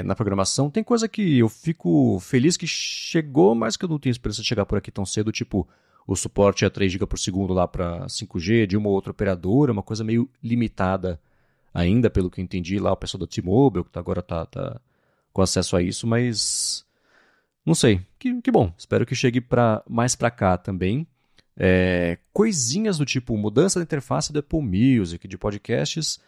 na programação. Tem coisa que eu fico feliz que chegou, mas que eu não tenho esperança de chegar por aqui tão cedo, tipo o suporte a 3 GB por segundo lá para 5G de uma ou outra operadora, uma coisa meio limitada ainda, pelo que eu entendi lá, o pessoal da T-Mobile, que agora tá com acesso a isso, mas não sei. Que bom, espero que chegue mais para cá também. Coisinhas do tipo mudança da interface do Apple Music, de podcasts,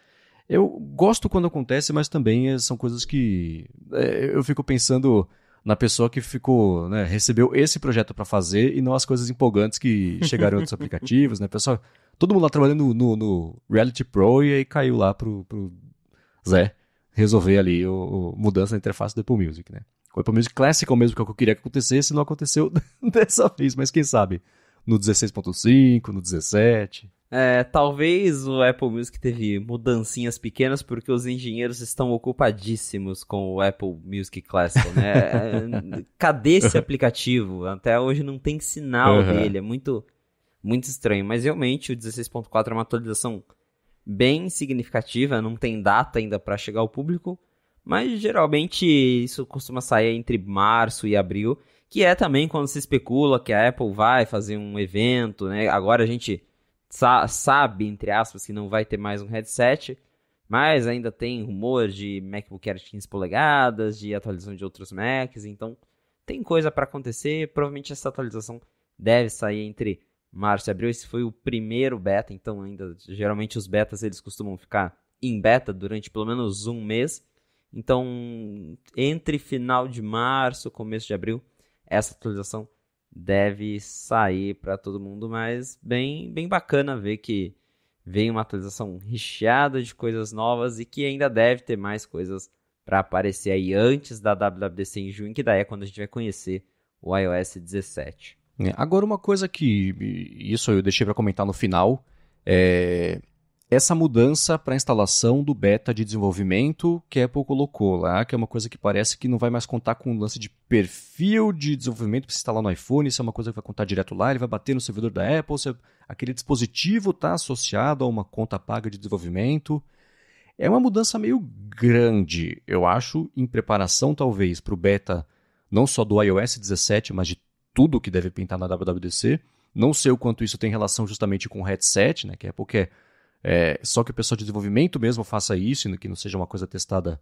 eu gosto quando acontece, mas também são coisas que eu fico pensando na pessoa que ficou, né, recebeu esse projeto para fazer e não as coisas empolgantes que chegaram em outros aplicativos, né, pessoal, todo mundo lá trabalhando no Reality Pro e aí caiu lá pro Zé resolver ali a mudança da interface do Apple Music, né. O Apple Music Classic é o mesmo que eu queria que acontecesse, não aconteceu dessa vez, mas quem sabe no 16.5, no 17... Talvez o Apple Music teve mudancinhas pequenas porque os engenheiros estão ocupadíssimos com o Apple Music Classical, né? Cadê esse aplicativo? Até hoje não tem sinal dele, é muito, muito estranho. Mas realmente o 16.4 é uma atualização bem significativa, não tem data ainda para chegar ao público, mas geralmente isso costuma sair entre março e abril, que é também quando se especula que a Apple vai fazer um evento, né? Agora a gente sabe, entre aspas, que não vai ter mais um headset, mas ainda tem rumor de MacBook Air de 15 polegadas, de atualização de outros Macs, então tem coisa para acontecer. Provavelmente essa atualização deve sair entre março e abril. Esse foi o primeiro beta, então ainda geralmente os betas eles costumam ficar em beta durante pelo menos um mês, então entre final de março e começo de abril essa atualização deve sair para todo mundo, mas bem bacana ver que vem uma atualização recheada de coisas novas e que ainda deve ter mais coisas para aparecer aí antes da WWDC em junho, que daí é quando a gente vai conhecer o iOS 17. Agora uma coisa que isso eu deixei para comentar no final, essa mudança para a instalação do beta de desenvolvimento que a Apple colocou lá, que é uma coisa que parece que não vai mais contar com o lance de perfil de desenvolvimento para se instalar no iPhone, isso é uma coisa que vai contar direto lá, ele vai bater no servidor da Apple, se aquele dispositivo está associado a uma conta paga de desenvolvimento. É uma mudança meio grande, eu acho, em preparação talvez para o beta não só do iOS 17, mas de tudo que deve pintar na WWDC. Não sei o quanto isso tem relação justamente com o headset, né, que a Apple quer só que o pessoal de desenvolvimento mesmo faça isso, que não seja uma coisa testada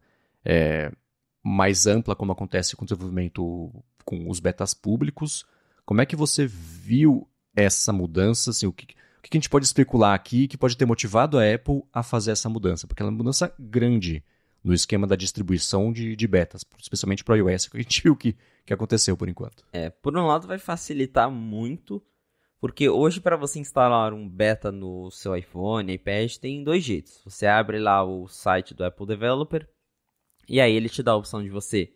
mais ampla, como acontece com o desenvolvimento com os betas públicos. Como é que você viu essa mudança? Assim, o que a gente pode especular aqui que pode ter motivado a Apple a fazer essa mudança? Porque ela é uma mudança grande no esquema da distribuição de betas, especialmente para o iOS, que a gente viu que aconteceu por enquanto. Por um lado vai facilitar muito, porque hoje, para você instalar um beta no seu iPhone, iPad, tem dois jeitos. Você abre lá o site do Apple Developer, e aí ele te dá a opção de você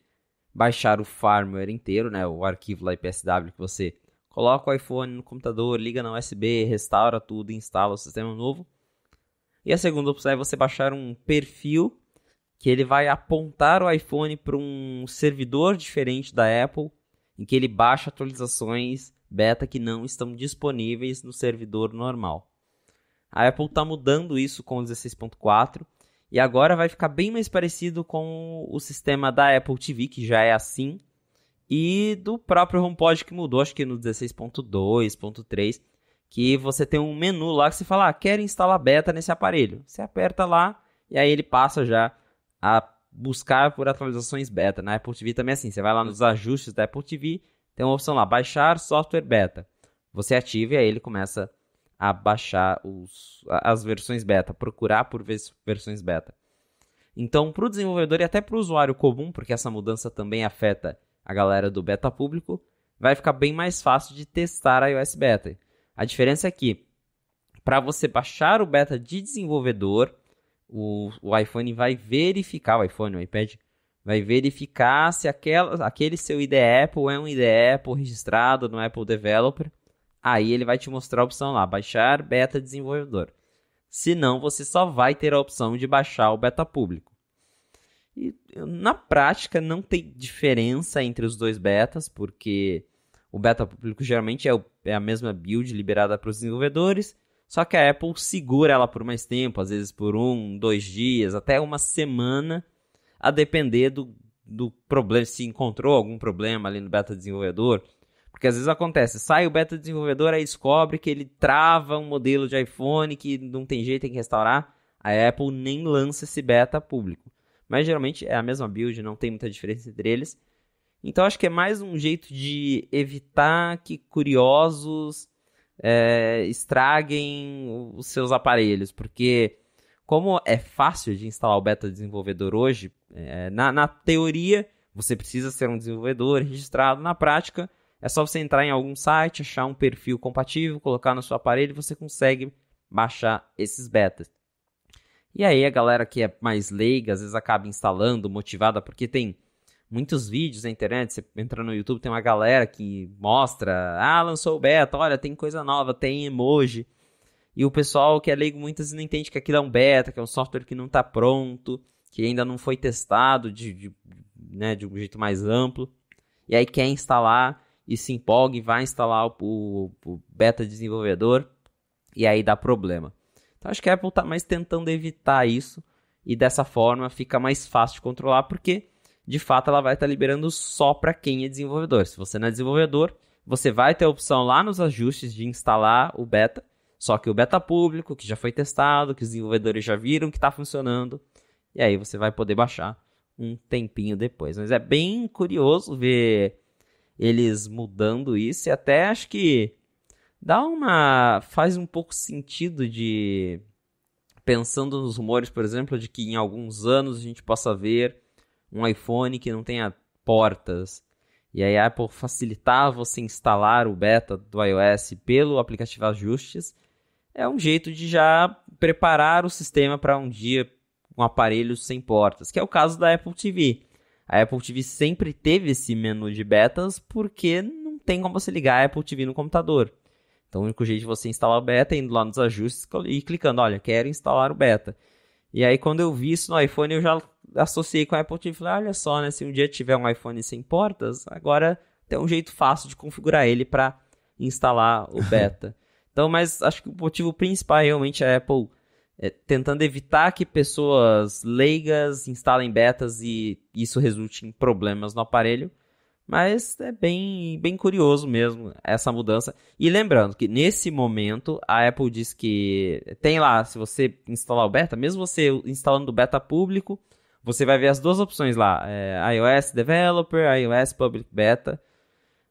baixar o firmware inteiro, né, o arquivo lá IPSW, que você coloca o iPhone no computador, liga na USB, restaura tudo, instala o sistema novo. E a segunda opção é você baixar um perfil, que ele vai apontar o iPhone para um servidor diferente da Apple, em que ele baixa atualizações beta que não estão disponíveis no servidor normal. A Apple está mudando isso com o 16.4 e agora vai ficar bem mais parecido com o sistema da Apple TV, que já é assim, e do próprio HomePod que mudou, acho que no 16.2.3, que você tem um menu lá que você fala, quero instalar beta nesse aparelho. Você aperta lá e aí ele passa já a buscar por atualizações beta. Na Apple TV também é assim, você vai lá nos ajustes da Apple TV, tem uma opção lá, baixar software beta. Você ativa e aí ele começa a baixar as versões beta, procurar por versões beta. Então, para o desenvolvedor e até para o usuário comum, porque essa mudança também afeta a galera do beta público, vai ficar bem mais fácil de testar a iOS beta. A diferença é que, para você baixar o beta de desenvolvedor, o iPhone vai verificar, o iPhone, o iPad, vai verificar se aquele seu IDE Apple é um IDE Apple registrado no Apple Developer. Aí ele vai te mostrar a opção lá, baixar beta desenvolvedor. Se não, você só vai ter a opção de baixar o beta público. E na prática não tem diferença entre os dois betas, porque o beta público geralmente é a mesma build liberada para os desenvolvedores, só que a Apple segura ela por mais tempo, às vezes por 1, 2 dias, até uma semana, a depender do problema, se encontrou algum problema ali no beta desenvolvedor. Porque às vezes acontece, sai o beta desenvolvedor, aí descobre que ele trava um modelo de iPhone que não tem jeito, tem que restaurar. A Apple nem lança esse beta público. Mas geralmente é a mesma build, não tem muita diferença entre eles. Então acho que é mais um jeito de evitar que curiosos estraguem os seus aparelhos. Porque como é fácil de instalar o beta desenvolvedor hoje, na teoria você precisa ser um desenvolvedor registrado. Na prática é só você entrar em algum site, achar um perfil compatível, colocar no seu aparelho e você consegue baixar esses betas. E aí a galera que é mais leiga, às vezes acaba instalando, motivada, porque tem muitos vídeos na internet, você entra no YouTube, tem uma galera que mostra, lançou o beta, olha, tem coisa nova, tem emoji. E o pessoal que é leigo muitas vezes não entende que aquilo é um beta, que é um software que não está pronto, que ainda não foi testado de um jeito mais amplo. E aí quer instalar e se empolga e vai instalar o beta desenvolvedor e aí dá problema. Então acho que a Apple está mais tentando evitar isso e dessa forma fica mais fácil de controlar porque de fato ela vai estar liberando só para quem é desenvolvedor. Se você não é desenvolvedor, você vai ter a opção lá nos ajustes de instalar o beta, só que o beta público, que já foi testado, que os desenvolvedores já viram que está funcionando, e aí você vai poder baixar um tempinho depois. Mas é bem curioso ver eles mudando isso e até acho que faz um pouco sentido de, pensando nos rumores, por exemplo, de que em alguns anos a gente possa ver um iPhone que não tenha portas. E aí a Apple facilitar você instalar o beta do iOS pelo aplicativo Ajustes. É um jeito de já preparar o sistema para um dia um aparelho sem portas, que é o caso da Apple TV. A Apple TV sempre teve esse menu de betas porque não tem como você ligar a Apple TV no computador. Então o único jeito de você instalar o beta é indo lá nos ajustes e clicando, olha, quero instalar o beta. E aí quando eu vi isso no iPhone eu já associei com a Apple TV e falei, olha só, né, se um dia tiver um iPhone sem portas, agora tem um jeito fácil de configurar ele para instalar o beta. Então, mas acho que o motivo principal realmente é a Apple tentando evitar que pessoas leigas instalem betas e isso resulte em problemas no aparelho. Mas é bem, bem curioso mesmo essa mudança. E lembrando que nesse momento a Apple diz que tem lá, se você instalar o beta, mesmo você instalando o beta público, você vai ver as duas opções lá, iOS Developer, iOS Public Beta.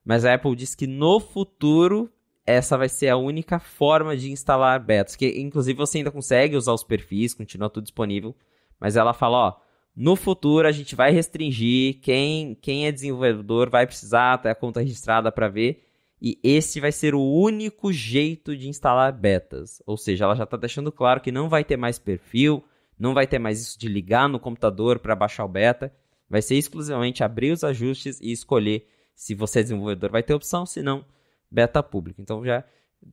Mas a Apple diz que no futuro essa vai ser a única forma de instalar betas, que inclusive você ainda consegue usar os perfis, continua tudo disponível, mas ela fala, no futuro a gente vai restringir, quem é desenvolvedor vai precisar ter a conta registrada para ver, e esse vai ser o único jeito de instalar betas. Ou seja, ela já está deixando claro que não vai ter mais perfil, não vai ter mais isso de ligar no computador para baixar o beta, vai ser exclusivamente abrir os ajustes e escolher se você é desenvolvedor, vai ter opção, se não, beta público. Então já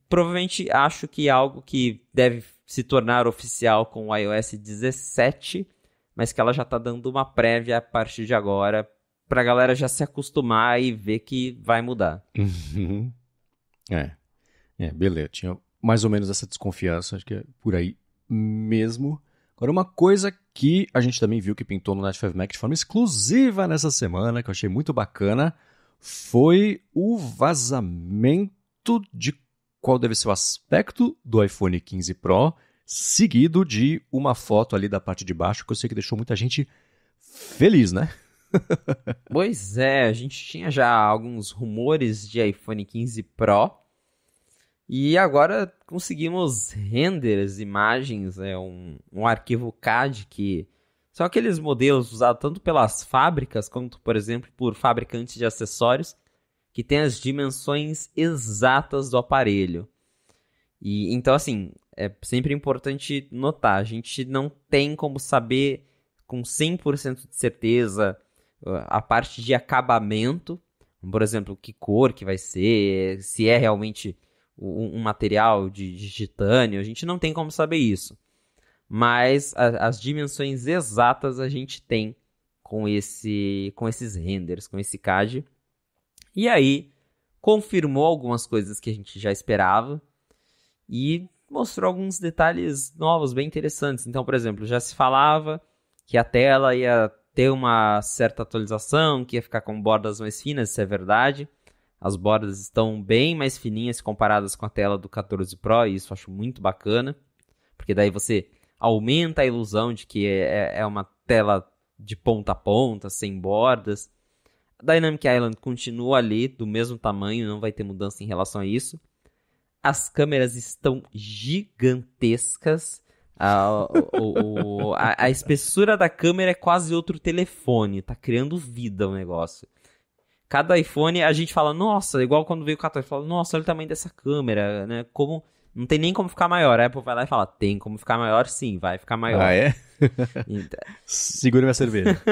provavelmente acho que é algo que deve se tornar oficial com o iOS 17, mas que ela já está dando uma prévia a partir de agora, para a galera já se acostumar e ver que vai mudar. Uhum. Beleza. Tinha mais ou menos essa desconfiança, acho que é por aí mesmo. Agora, uma coisa que a gente também viu que pintou no Night 5 Mac de forma exclusiva nessa semana, que eu achei muito bacana, foi o vazamento de qual deve ser o aspecto do iPhone 15 Pro, seguido de uma foto ali da parte de baixo, que eu sei que deixou muita gente feliz, né? Pois é, a gente tinha já alguns rumores de iPhone 15 Pro, e agora conseguimos renders, imagens, um arquivo CAD que são aqueles modelos usados tanto pelas fábricas, quanto, por exemplo, por fabricantes de acessórios, que tem as dimensões exatas do aparelho. E então, assim, é sempre importante notar, a gente não tem como saber com 100% de certeza a parte de acabamento, por exemplo, que cor que vai ser, se é realmente um material de titânio, a gente não tem como saber isso. Mas as dimensões exatas a gente tem com esses renders, com esse CAD. E aí, confirmou algumas coisas que a gente já esperava e mostrou alguns detalhes novos, bem interessantes. Então, por exemplo, já se falava que a tela ia ter uma certa atualização, que ia ficar com bordas mais finas, isso é verdade. As bordas estão bem mais fininhas comparadas com a tela do 14 Pro, e isso eu acho muito bacana, porque daí você aumenta a ilusão de que é uma tela de ponta a ponta, sem bordas. A Dynamic Island continua ali, do mesmo tamanho, não vai ter mudança em relação a isso. As câmeras estão gigantescas. A espessura da câmera é quase outro telefone. Tá criando vida o negócio. Cada iPhone a gente fala, nossa, igual quando veio o 14, fala, nossa, olha o tamanho dessa câmera, né? Não tem nem como ficar maior. A Apple vai lá e fala, tem como ficar maior? Sim, vai ficar maior. Ah, é? Então... Segura minha cerveja.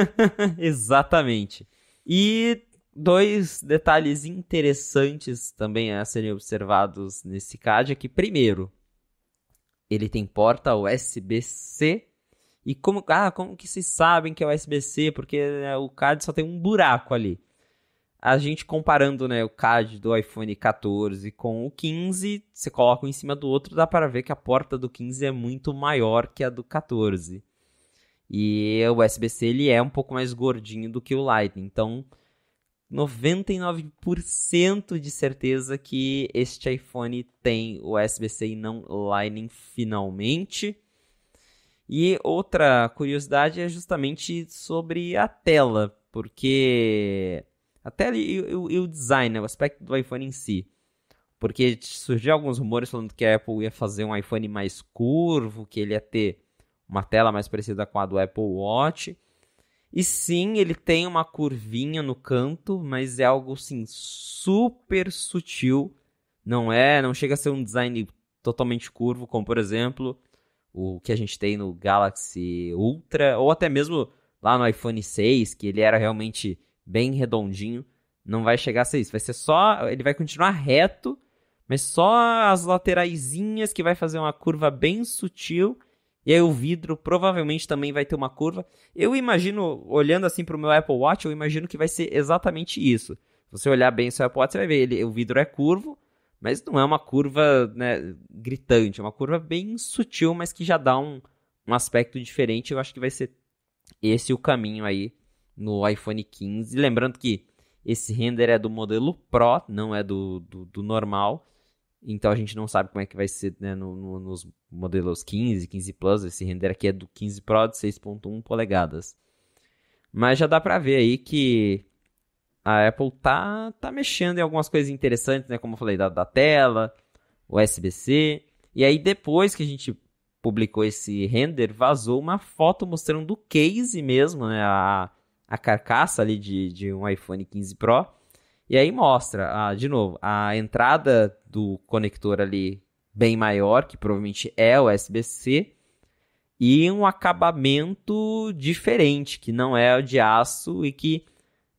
Exatamente. E 2 detalhes interessantes também a serem observados nesse CAD é que, primeiro, ele tem porta USB-C. E como que vocês sabem que é USB-C? Porque o CAD só tem um buraco ali. A gente comparando, né, o CAD do iPhone 14 com o 15, você coloca um em cima do outro, dá para ver que a porta do 15 é muito maior que a do 14. E o USB-C ele é um pouco mais gordinho do que o Lightning. Então, 99% de certeza que este iPhone tem USB-C e não Lightning finalmente. E outra curiosidade é justamente sobre a tela, porque a tela e o design, o aspecto do iPhone em si. Porque surgiu alguns rumores falando que a Apple ia fazer um iPhone mais curvo, que ele ia ter uma tela mais parecida com a do Apple Watch. E sim, ele tem uma curvinha no canto, mas é algo assim, super sutil. Não chega a ser um design totalmente curvo, como por exemplo o que a gente tem no Galaxy Ultra, ou até mesmo lá no iPhone 6, que ele era realmente bem redondinho. Não vai chegar a ser isso. Vai ser só, ele vai continuar reto, mas só as lateraisinhas que vai fazer uma curva bem sutil. E aí o vidro provavelmente também vai ter uma curva. Eu imagino, olhando assim para o meu Apple Watch, eu imagino que vai ser exatamente isso. Se você olhar bem o seu Apple Watch, você vai ver, o vidro é curvo, mas não é uma curva, né, gritante. É uma curva bem sutil, mas que já dá um aspecto diferente. Eu acho que vai ser esse o caminho aí no iPhone 15. Lembrando que esse render é do modelo Pro, não é do normal. Então a gente não sabe como é que vai ser, né, nos modelos 15, 15 Plus. Esse render aqui é do 15 Pro de 6.1 polegadas. Mas já dá pra ver aí que a Apple tá mexendo em algumas coisas interessantes, né? Como eu falei, da tela, USB-C. E aí depois que a gente publicou esse render, vazou uma foto mostrando o case mesmo, né? A carcaça ali de um iPhone 15 Pro. E aí mostra, de novo, a entrada do conector ali bem maior, que provavelmente é o USB-C, e um acabamento diferente, que não é o de aço e que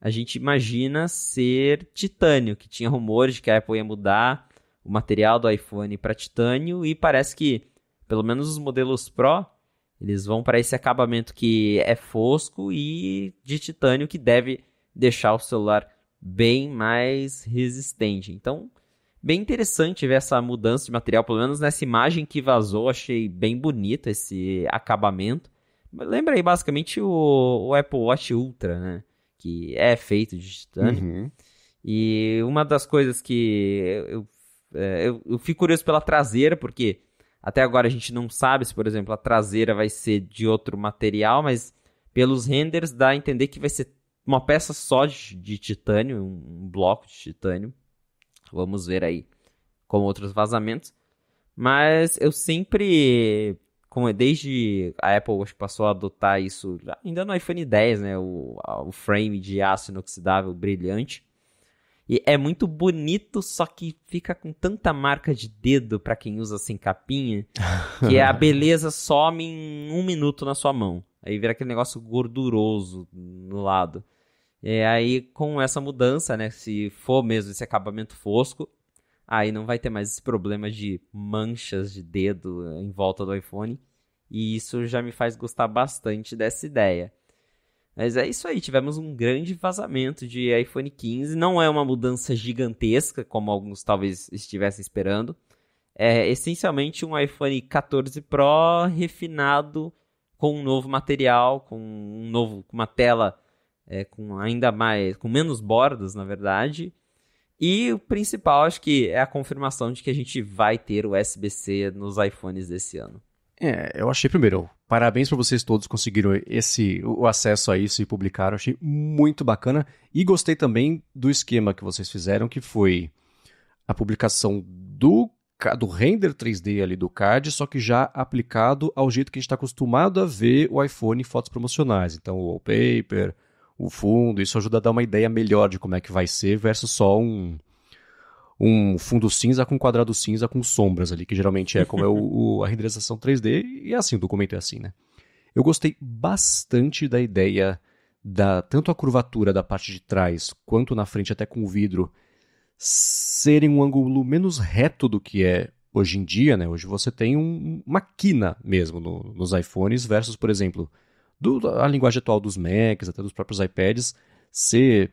a gente imagina ser titânio, que tinha rumores de que a Apple ia mudar o material do iPhone para titânio, e parece que, pelo menos os modelos Pro, eles vão para esse acabamento que é fosco e de titânio, que deve deixar o celular bem mais resistente. Então, bem interessante ver essa mudança de material, pelo menos nessa imagem que vazou, achei bem bonito esse acabamento. Lembra aí basicamente o Apple Watch Ultra, né? Que é feito de titânio. Uhum. E uma das coisas que eu fico curioso pela traseira, porque até agora a gente não sabe se, por exemplo, a traseira vai ser de outro material, mas pelos renders dá a entender que vai ser uma peça só de titânio, um bloco de titânio. Vamos ver aí com outros vazamentos. Mas eu sempre, desde a Apple acho que passou a adotar isso, ainda no iPhone 10, né, o frame de aço inoxidável brilhante. E é muito bonito, só que fica com tanta marca de dedo para quem usa sem capinha, que a beleza some em 1 minuto na sua mão. Aí vira aquele negócio gorduroso no lado. E aí, com essa mudança, né, se for mesmo esse acabamento fosco, aí não vai ter mais esse problema de manchas de dedo em volta do iPhone. E isso já me faz gostar bastante dessa ideia. Mas é isso aí, tivemos um grande vazamento de iPhone 15. Não é uma mudança gigantesca, como alguns talvez estivessem esperando. É essencialmente um iPhone 14 Pro refinado com um novo material, com uma tela com ainda mais, com menos bordas, na verdade. E o principal, acho que é a confirmação de que a gente vai ter o USB-C nos iPhones desse ano. Eu achei, primeiro, parabéns para vocês todos que conseguiram o acesso a isso e publicaram. Achei muito bacana. E gostei também do esquema que vocês fizeram, que foi a publicação do render 3D ali do CAD, só que já aplicado ao jeito que a gente está acostumado a ver o iPhone em fotos promocionais. Então, o wallpaper, o fundo, isso ajuda a dar uma ideia melhor de como é que vai ser versus só um fundo cinza com quadrado cinza com sombras ali, que geralmente é como é a renderização 3D, e é assim, o documento é assim, né? Eu gostei bastante da ideia tanto a curvatura da parte de trás, quanto na frente até com o vidro, serem um ângulo menos reto do que é hoje em dia, né? Hoje você tem uma quina mesmo nos iPhones versus, por exemplo, a linguagem atual dos Macs, até dos próprios iPads, ser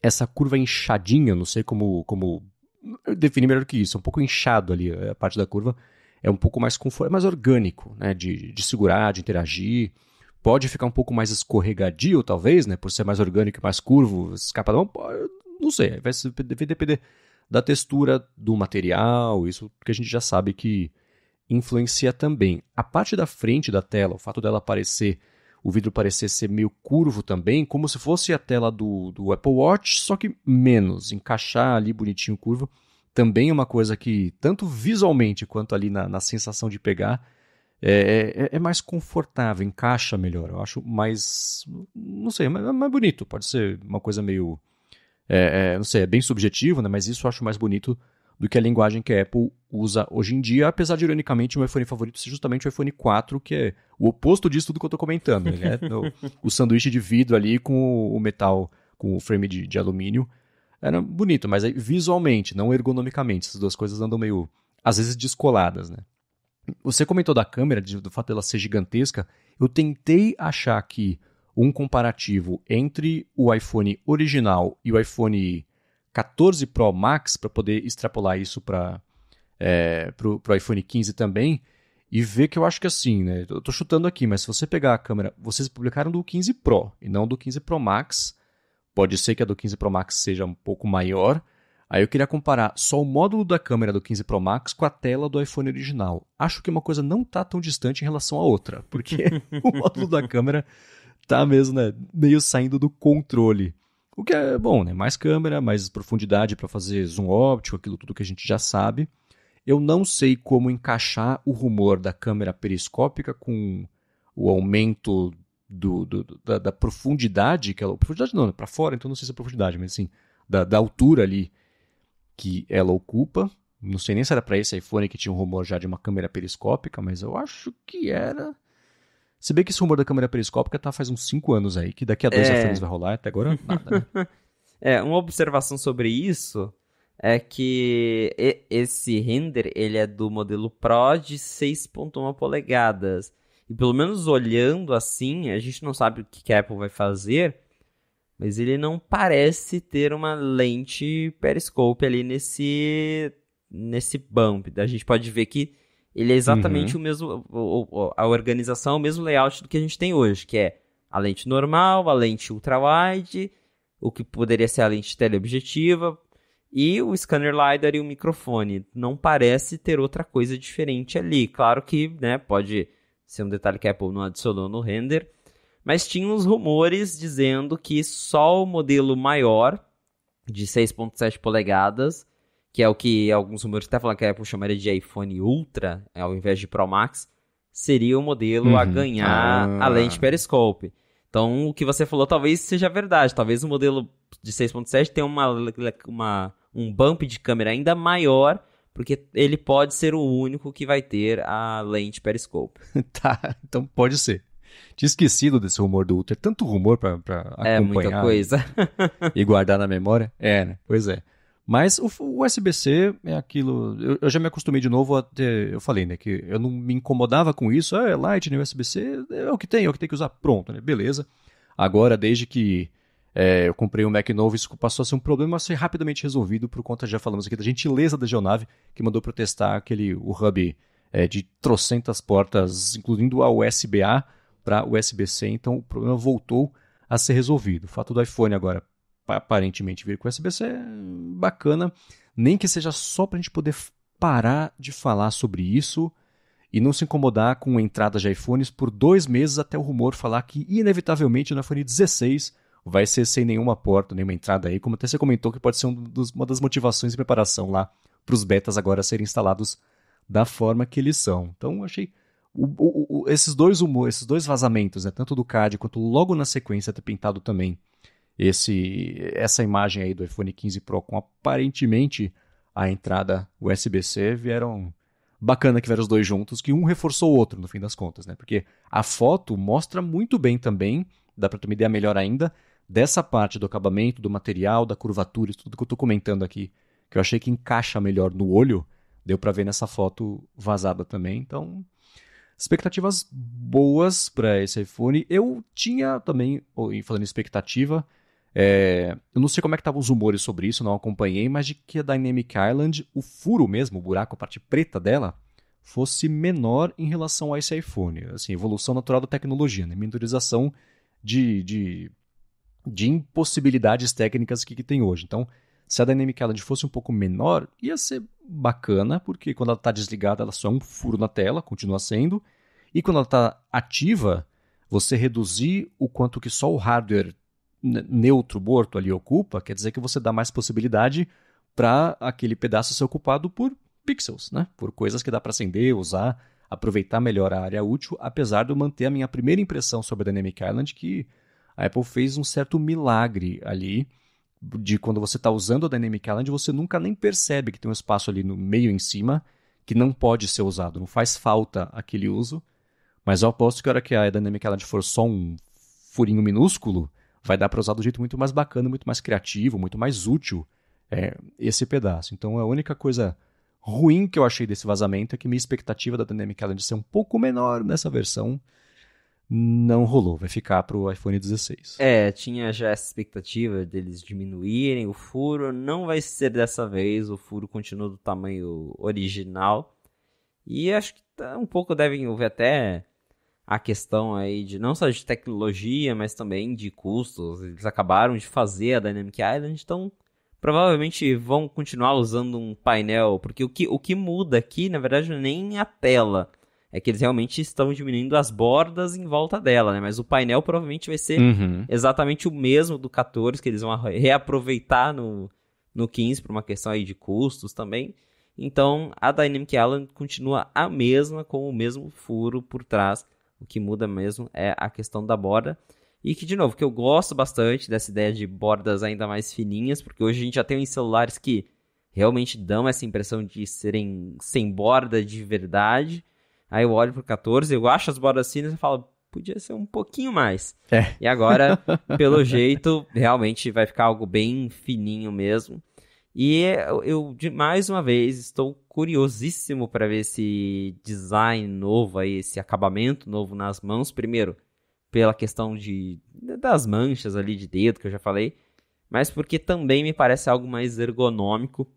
essa curva inchadinha, não sei como definir melhor que isso, é um pouco inchado ali, a parte da curva é um pouco mais mais orgânico, né, de segurar, de interagir, pode ficar um pouco mais escorregadio, talvez, né, por ser mais orgânico e mais curvo, escapa da mão, não sei, vai depender da textura do material, isso que a gente já sabe que influencia também. A parte da frente da tela, o fato dela o vidro parecer ser meio curvo também, como se fosse a tela do Apple Watch, só que menos, encaixar ali bonitinho curvo, também é uma coisa que, tanto visualmente quanto ali na sensação de pegar, é mais confortável, encaixa melhor. Eu acho mais, não sei, mais bonito, pode ser uma coisa meio, não sei, é bem subjetivo, né? Mas isso eu acho mais bonito do que a linguagem que a Apple usa hoje em dia, apesar de, ironicamente, o meu iPhone favorito ser justamente o iPhone 4, que é o oposto disso tudo que eu estou comentando. Ele é o sanduíche de vidro ali com o metal, com o frame de alumínio. Era bonito, mas aí, visualmente, não ergonomicamente. Essas duas coisas andam meio, às vezes, descoladas, né? Você comentou da câmera, do fato dela ser gigantesca. Eu tentei achar aqui um comparativo entre o iPhone original e o iPhone 14 Pro Max, para poder extrapolar isso para o iPhone 15 também, e ver que eu acho que assim, né? Eu tô chutando aqui, mas se você pegar a câmera, vocês publicaram do 15 Pro e não do 15 Pro Max. Pode ser que a do 15 Pro Max seja um pouco maior. Aí eu queria comparar só o módulo da câmera do 15 Pro Max com a tela do iPhone original. Acho que uma coisa não tá tão distante em relação à outra, porque o módulo da câmera tá mesmo, né, meio saindo do controle. O que é bom, né? Mais câmera, mais profundidade para fazer zoom óptico, aquilo tudo que a gente já sabe. Eu não sei como encaixar o rumor da câmera periscópica com o aumento da profundidade, profundidade não, para fora, então não sei se é profundidade, mas assim, da altura ali que ela ocupa. Não sei nem se era para esse iPhone que tinha um rumor já de uma câmera periscópica, mas eu acho que era. Se bem que esse rumor da câmera periscópica tá faz uns 5 anos aí, que daqui a 2 iPhones vai rolar, até agora nada, né? Uma observação sobre isso é que esse render, ele é do modelo Pro de 6.1 polegadas. E pelo menos olhando assim, a gente não sabe o que a Apple vai fazer, mas ele não parece ter uma lente periscope ali nesse bump. A gente pode ver que ele é exatamente o mesmo, a organização, o mesmo layout do que a gente tem hoje, que é a lente normal, a lente ultra-wide, o que poderia ser a lente teleobjetiva, e o scanner LiDAR e o microfone. Não parece ter outra coisa diferente ali. Claro que, né, pode ser um detalhe que a Apple não adicionou no render, mas tinha uns rumores dizendo que só o modelo maior, de 6.7 polegadas, que é o que alguns rumores até falam que a Apple chamaria de iPhone Ultra, ao invés de Pro Max, seria o modelo a ganhar a lente periscope. Então, o que você falou talvez seja verdade. Talvez o modelo de 6.7 tenha um bump de câmera ainda maior, porque ele pode ser o único que vai ter a lente periscope. Tá, então pode ser. Tinha esquecido desse rumor do Ultra. Tanto rumor pra acompanhar. É muita coisa. E guardar na memória. Né? Pois é. Mas o USB-C é aquilo. Eu já me acostumei de novo a ter. Eu falei, né? Que eu não me incomodava com isso. Lightning, USB-C, é o que tem que usar. Pronto, né? Beleza. Agora, desde que eu comprei um Mac novo, isso passou a ser um problema a ser rapidamente resolvido por conta, já falamos aqui, da gentileza da Geonave, que mandou protestar o hub de trocentas portas, incluindo a USB-A, para USB-C, então o problema voltou a ser resolvido. O fato do iPhone agora aparentemente vir com USB-C é bacana, nem que seja só para a gente poder parar de falar sobre isso e não se incomodar com entradas de iPhones por 2 meses até o rumor falar que inevitavelmente no iPhone 16 vai ser sem nenhuma porta, nenhuma entrada aí, como até você comentou que pode ser uma das motivações de preparação lá para os betas agora serem instalados da forma que eles são. Então eu achei esses dois vazamentos, né, tanto do CAD quanto logo na sequência ter pintado também essa imagem aí do iPhone 15 Pro com aparentemente a entrada USB-C, vieram bacana que vieram os dois juntos, que um reforçou o outro no fim das contas, né? Porque a foto mostra muito bem também, dá para ter uma ideia melhor ainda, dessa parte do acabamento, do material, da curvatura, isso tudo que eu estou comentando aqui, que eu achei que encaixa melhor no olho, deu para ver nessa foto vazada também. Então, expectativas boas para esse iPhone. Eu tinha também, falando em expectativa, eu não sei como é que estavam os rumores sobre isso, não acompanhei, mas de que a Dynamic Island, o furo mesmo, o buraco, a parte preta dela, fosse menor em relação a esse iPhone. Assim, evolução natural da tecnologia, né? Miniaturização de impossibilidades técnicas que tem hoje. Então, se a Dynamic Island fosse um pouco menor, ia ser bacana, porque quando ela está desligada, ela só é um furo na tela, continua sendo, e quando ela está ativa, você reduzir o quanto que só o hardware neutro, morto ali ocupa, quer dizer que você dá mais possibilidade para aquele pedaço ser ocupado por pixels, né? Por coisas que dá para acender, usar, aproveitar melhor a área útil, apesar de eu manter a minha primeira impressão sobre a Dynamic Island, que a Apple fez um certo milagre ali, de quando você está usando a Dynamic Island, você nunca nem percebe que tem um espaço ali no meio em cima que não pode ser usado, não faz falta aquele uso, mas eu aposto que a hora que a Dynamic Island for só um furinho minúsculo, vai dar para usar do jeito muito mais bacana, muito mais criativo, muito mais útil esse pedaço. Então a única coisa ruim que eu achei desse vazamento é que minha expectativa da Dynamic Island ser um pouco menor nessa versão não rolou, vai ficar pro iPhone 16. Tinha já essa expectativa deles diminuírem o furo, não vai ser dessa vez, o furo continua do tamanho original, e acho que um pouco devem envolver até a questão aí de não só de tecnologia, mas também de custos. Eles acabaram de fazer a Dynamic Island, então provavelmente vão continuar usando um painel, porque o que muda aqui, na verdade, não é nem a tela, é que eles realmente estão diminuindo as bordas em volta dela, né? Mas o painel provavelmente vai ser exatamente o mesmo do 14, que eles vão reaproveitar no 15, por uma questão aí de custos também. Então, a Dynamic Island continua a mesma, com o mesmo furo por trás. O que muda mesmo é a questão da borda. E que, de novo, que eu gosto bastante dessa ideia de bordas ainda mais fininhas, porque hoje a gente já tem uns celulares que realmente dão essa impressão de serem sem borda de verdade. Aí eu olho pro 14, eu acho as bordas finas e falo, podia ser um pouquinho mais. E agora, pelo jeito, realmente vai ficar algo bem fininho mesmo. E eu mais uma vez, estou curiosíssimo para ver esse design novo aí, esse acabamento novo nas mãos. Primeiro, pela questão das manchas ali de dedo, que eu já falei, mas porque também me parece algo mais ergonômico.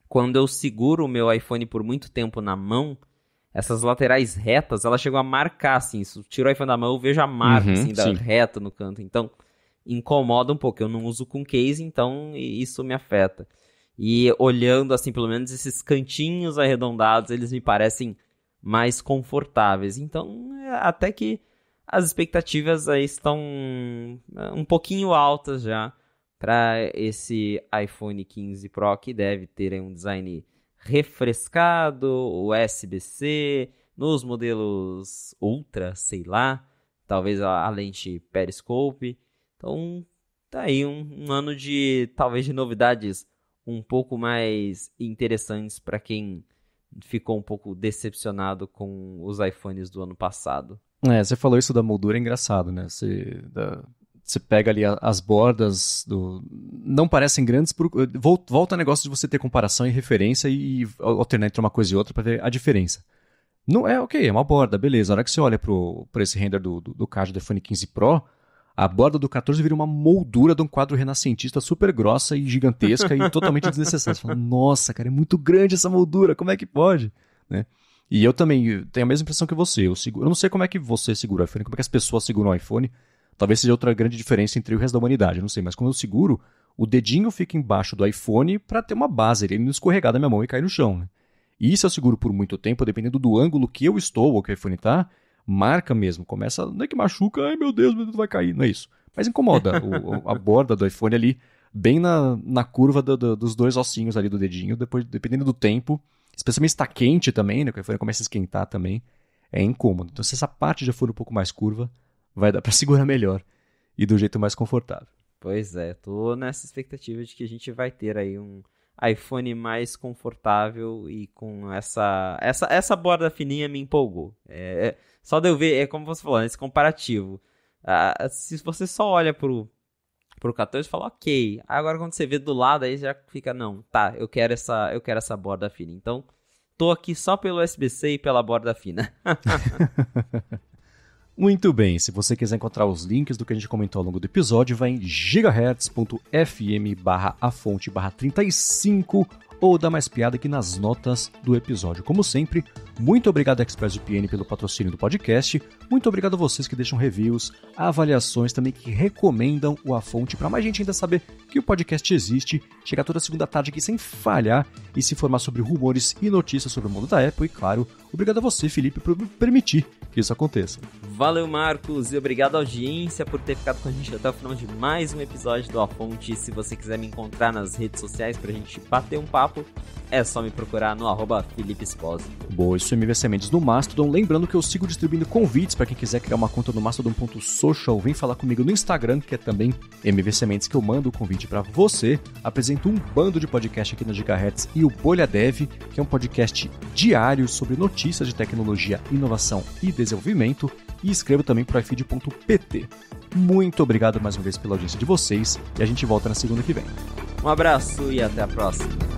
Quando eu seguro o meu iPhone por muito tempo na mão, essas laterais retas, ela chegou a marcar, assim, se eu tiro o iPhone da mão, eu vejo a marca, assim, da reta no canto. Então, incomoda um pouco. Eu não uso com case, então isso me afeta. E olhando, assim, pelo menos esses cantinhos arredondados, eles me parecem mais confortáveis. Então, até que as expectativas aí estão um pouquinho altas já para esse iPhone 15 Pro, que deve ter um design refrescado, USB-C, nos modelos Ultra, sei lá, talvez a lente Periscope. Então, tá aí um ano talvez de novidades um pouco mais interessantes para quem ficou um pouco decepcionado com os iPhones do ano passado. Você falou isso da moldura, é engraçado, né? Você pega ali as bordas, não parecem grandes, volta ao negócio de você ter comparação e referência e alternar entre uma coisa e outra para ver a diferença. Não é ok, é uma borda, beleza. A hora que você olha para esse render do card do iPhone 15 Pro, a borda do 14 vira uma moldura de um quadro renascentista super grossa e gigantesca e totalmente desnecessária. Você fala, nossa, cara, é muito grande essa moldura, como é que pode? Né? E eu também tenho a mesma impressão que você. Eu não sei como é que você segura o iPhone, como é que as pessoas seguram o iPhone. Talvez seja outra grande diferença entre o resto da humanidade, eu não sei. Mas quando eu seguro, o dedinho fica embaixo do iPhone pra ter uma base, ele não escorregar da minha mão e cair no chão, né? E se eu seguro por muito tempo, dependendo do ângulo que eu estou ou que o iPhone tá, marca mesmo. Começa, não é que machuca, ai meu Deus, meu dedo vai cair, não é isso. Mas incomoda a borda do iPhone ali, bem na curva dos dois ossinhos ali do dedinho, depois, dependendo do tempo. Especialmente se está quente também, né? Que o iPhone começa a esquentar também. É incômodo. Então, se essa parte já for um pouco mais curva, vai dar para segurar melhor e do jeito mais confortável. Pois é, tô nessa expectativa de que a gente vai ter aí um iPhone mais confortável e com essa borda fininha me empolgou. Só de eu ver, é como você falou, esse comparativo. Se você só olha pro 14 e fala, ok. Agora quando você vê do lado, aí já fica, não, tá, eu quero essa borda fina. Então, tô aqui só pelo USB-C e pela borda fina. Muito bem, se você quiser encontrar os links do que a gente comentou ao longo do episódio, vai em gigahertz.fm/afonte/35 ou dá mais piada aqui nas notas do episódio. Como sempre, muito obrigado ExpressVPN pelo patrocínio do podcast, muito obrigado a vocês que deixam reviews, avaliações também que recomendam o A Fonte para mais gente ainda saber que o podcast existe, chegar toda segunda tarde aqui sem falhar e se informar sobre rumores e notícias sobre o mundo da Apple e, claro, obrigado a você, Felipe, por permitir que isso aconteça. Valeu, Marcos, e obrigado à audiência por ter ficado com a gente até o final de mais um episódio do A Fonte. Se você quiser me encontrar nas redes sociais pra gente bater um papo, é só me procurar no @Felipe Esposito. Boa, isso é MVC Mendes no Mastodon. Lembrando que eu sigo distribuindo convites para quem quiser criar uma conta no Mastodon.social. Vem falar comigo no Instagram, que é também MVC Mendes, que eu mando o convite para você. Apresento um bando de podcast aqui na Gigahertz e o Bolha Dev, que é um podcast diário sobre notícias de tecnologia, inovação e desenvolvimento. E escrevo também para ifeed.pt. Muito obrigado mais uma vez pela audiência de vocês e a gente volta na segunda que vem. Um abraço e até a próxima.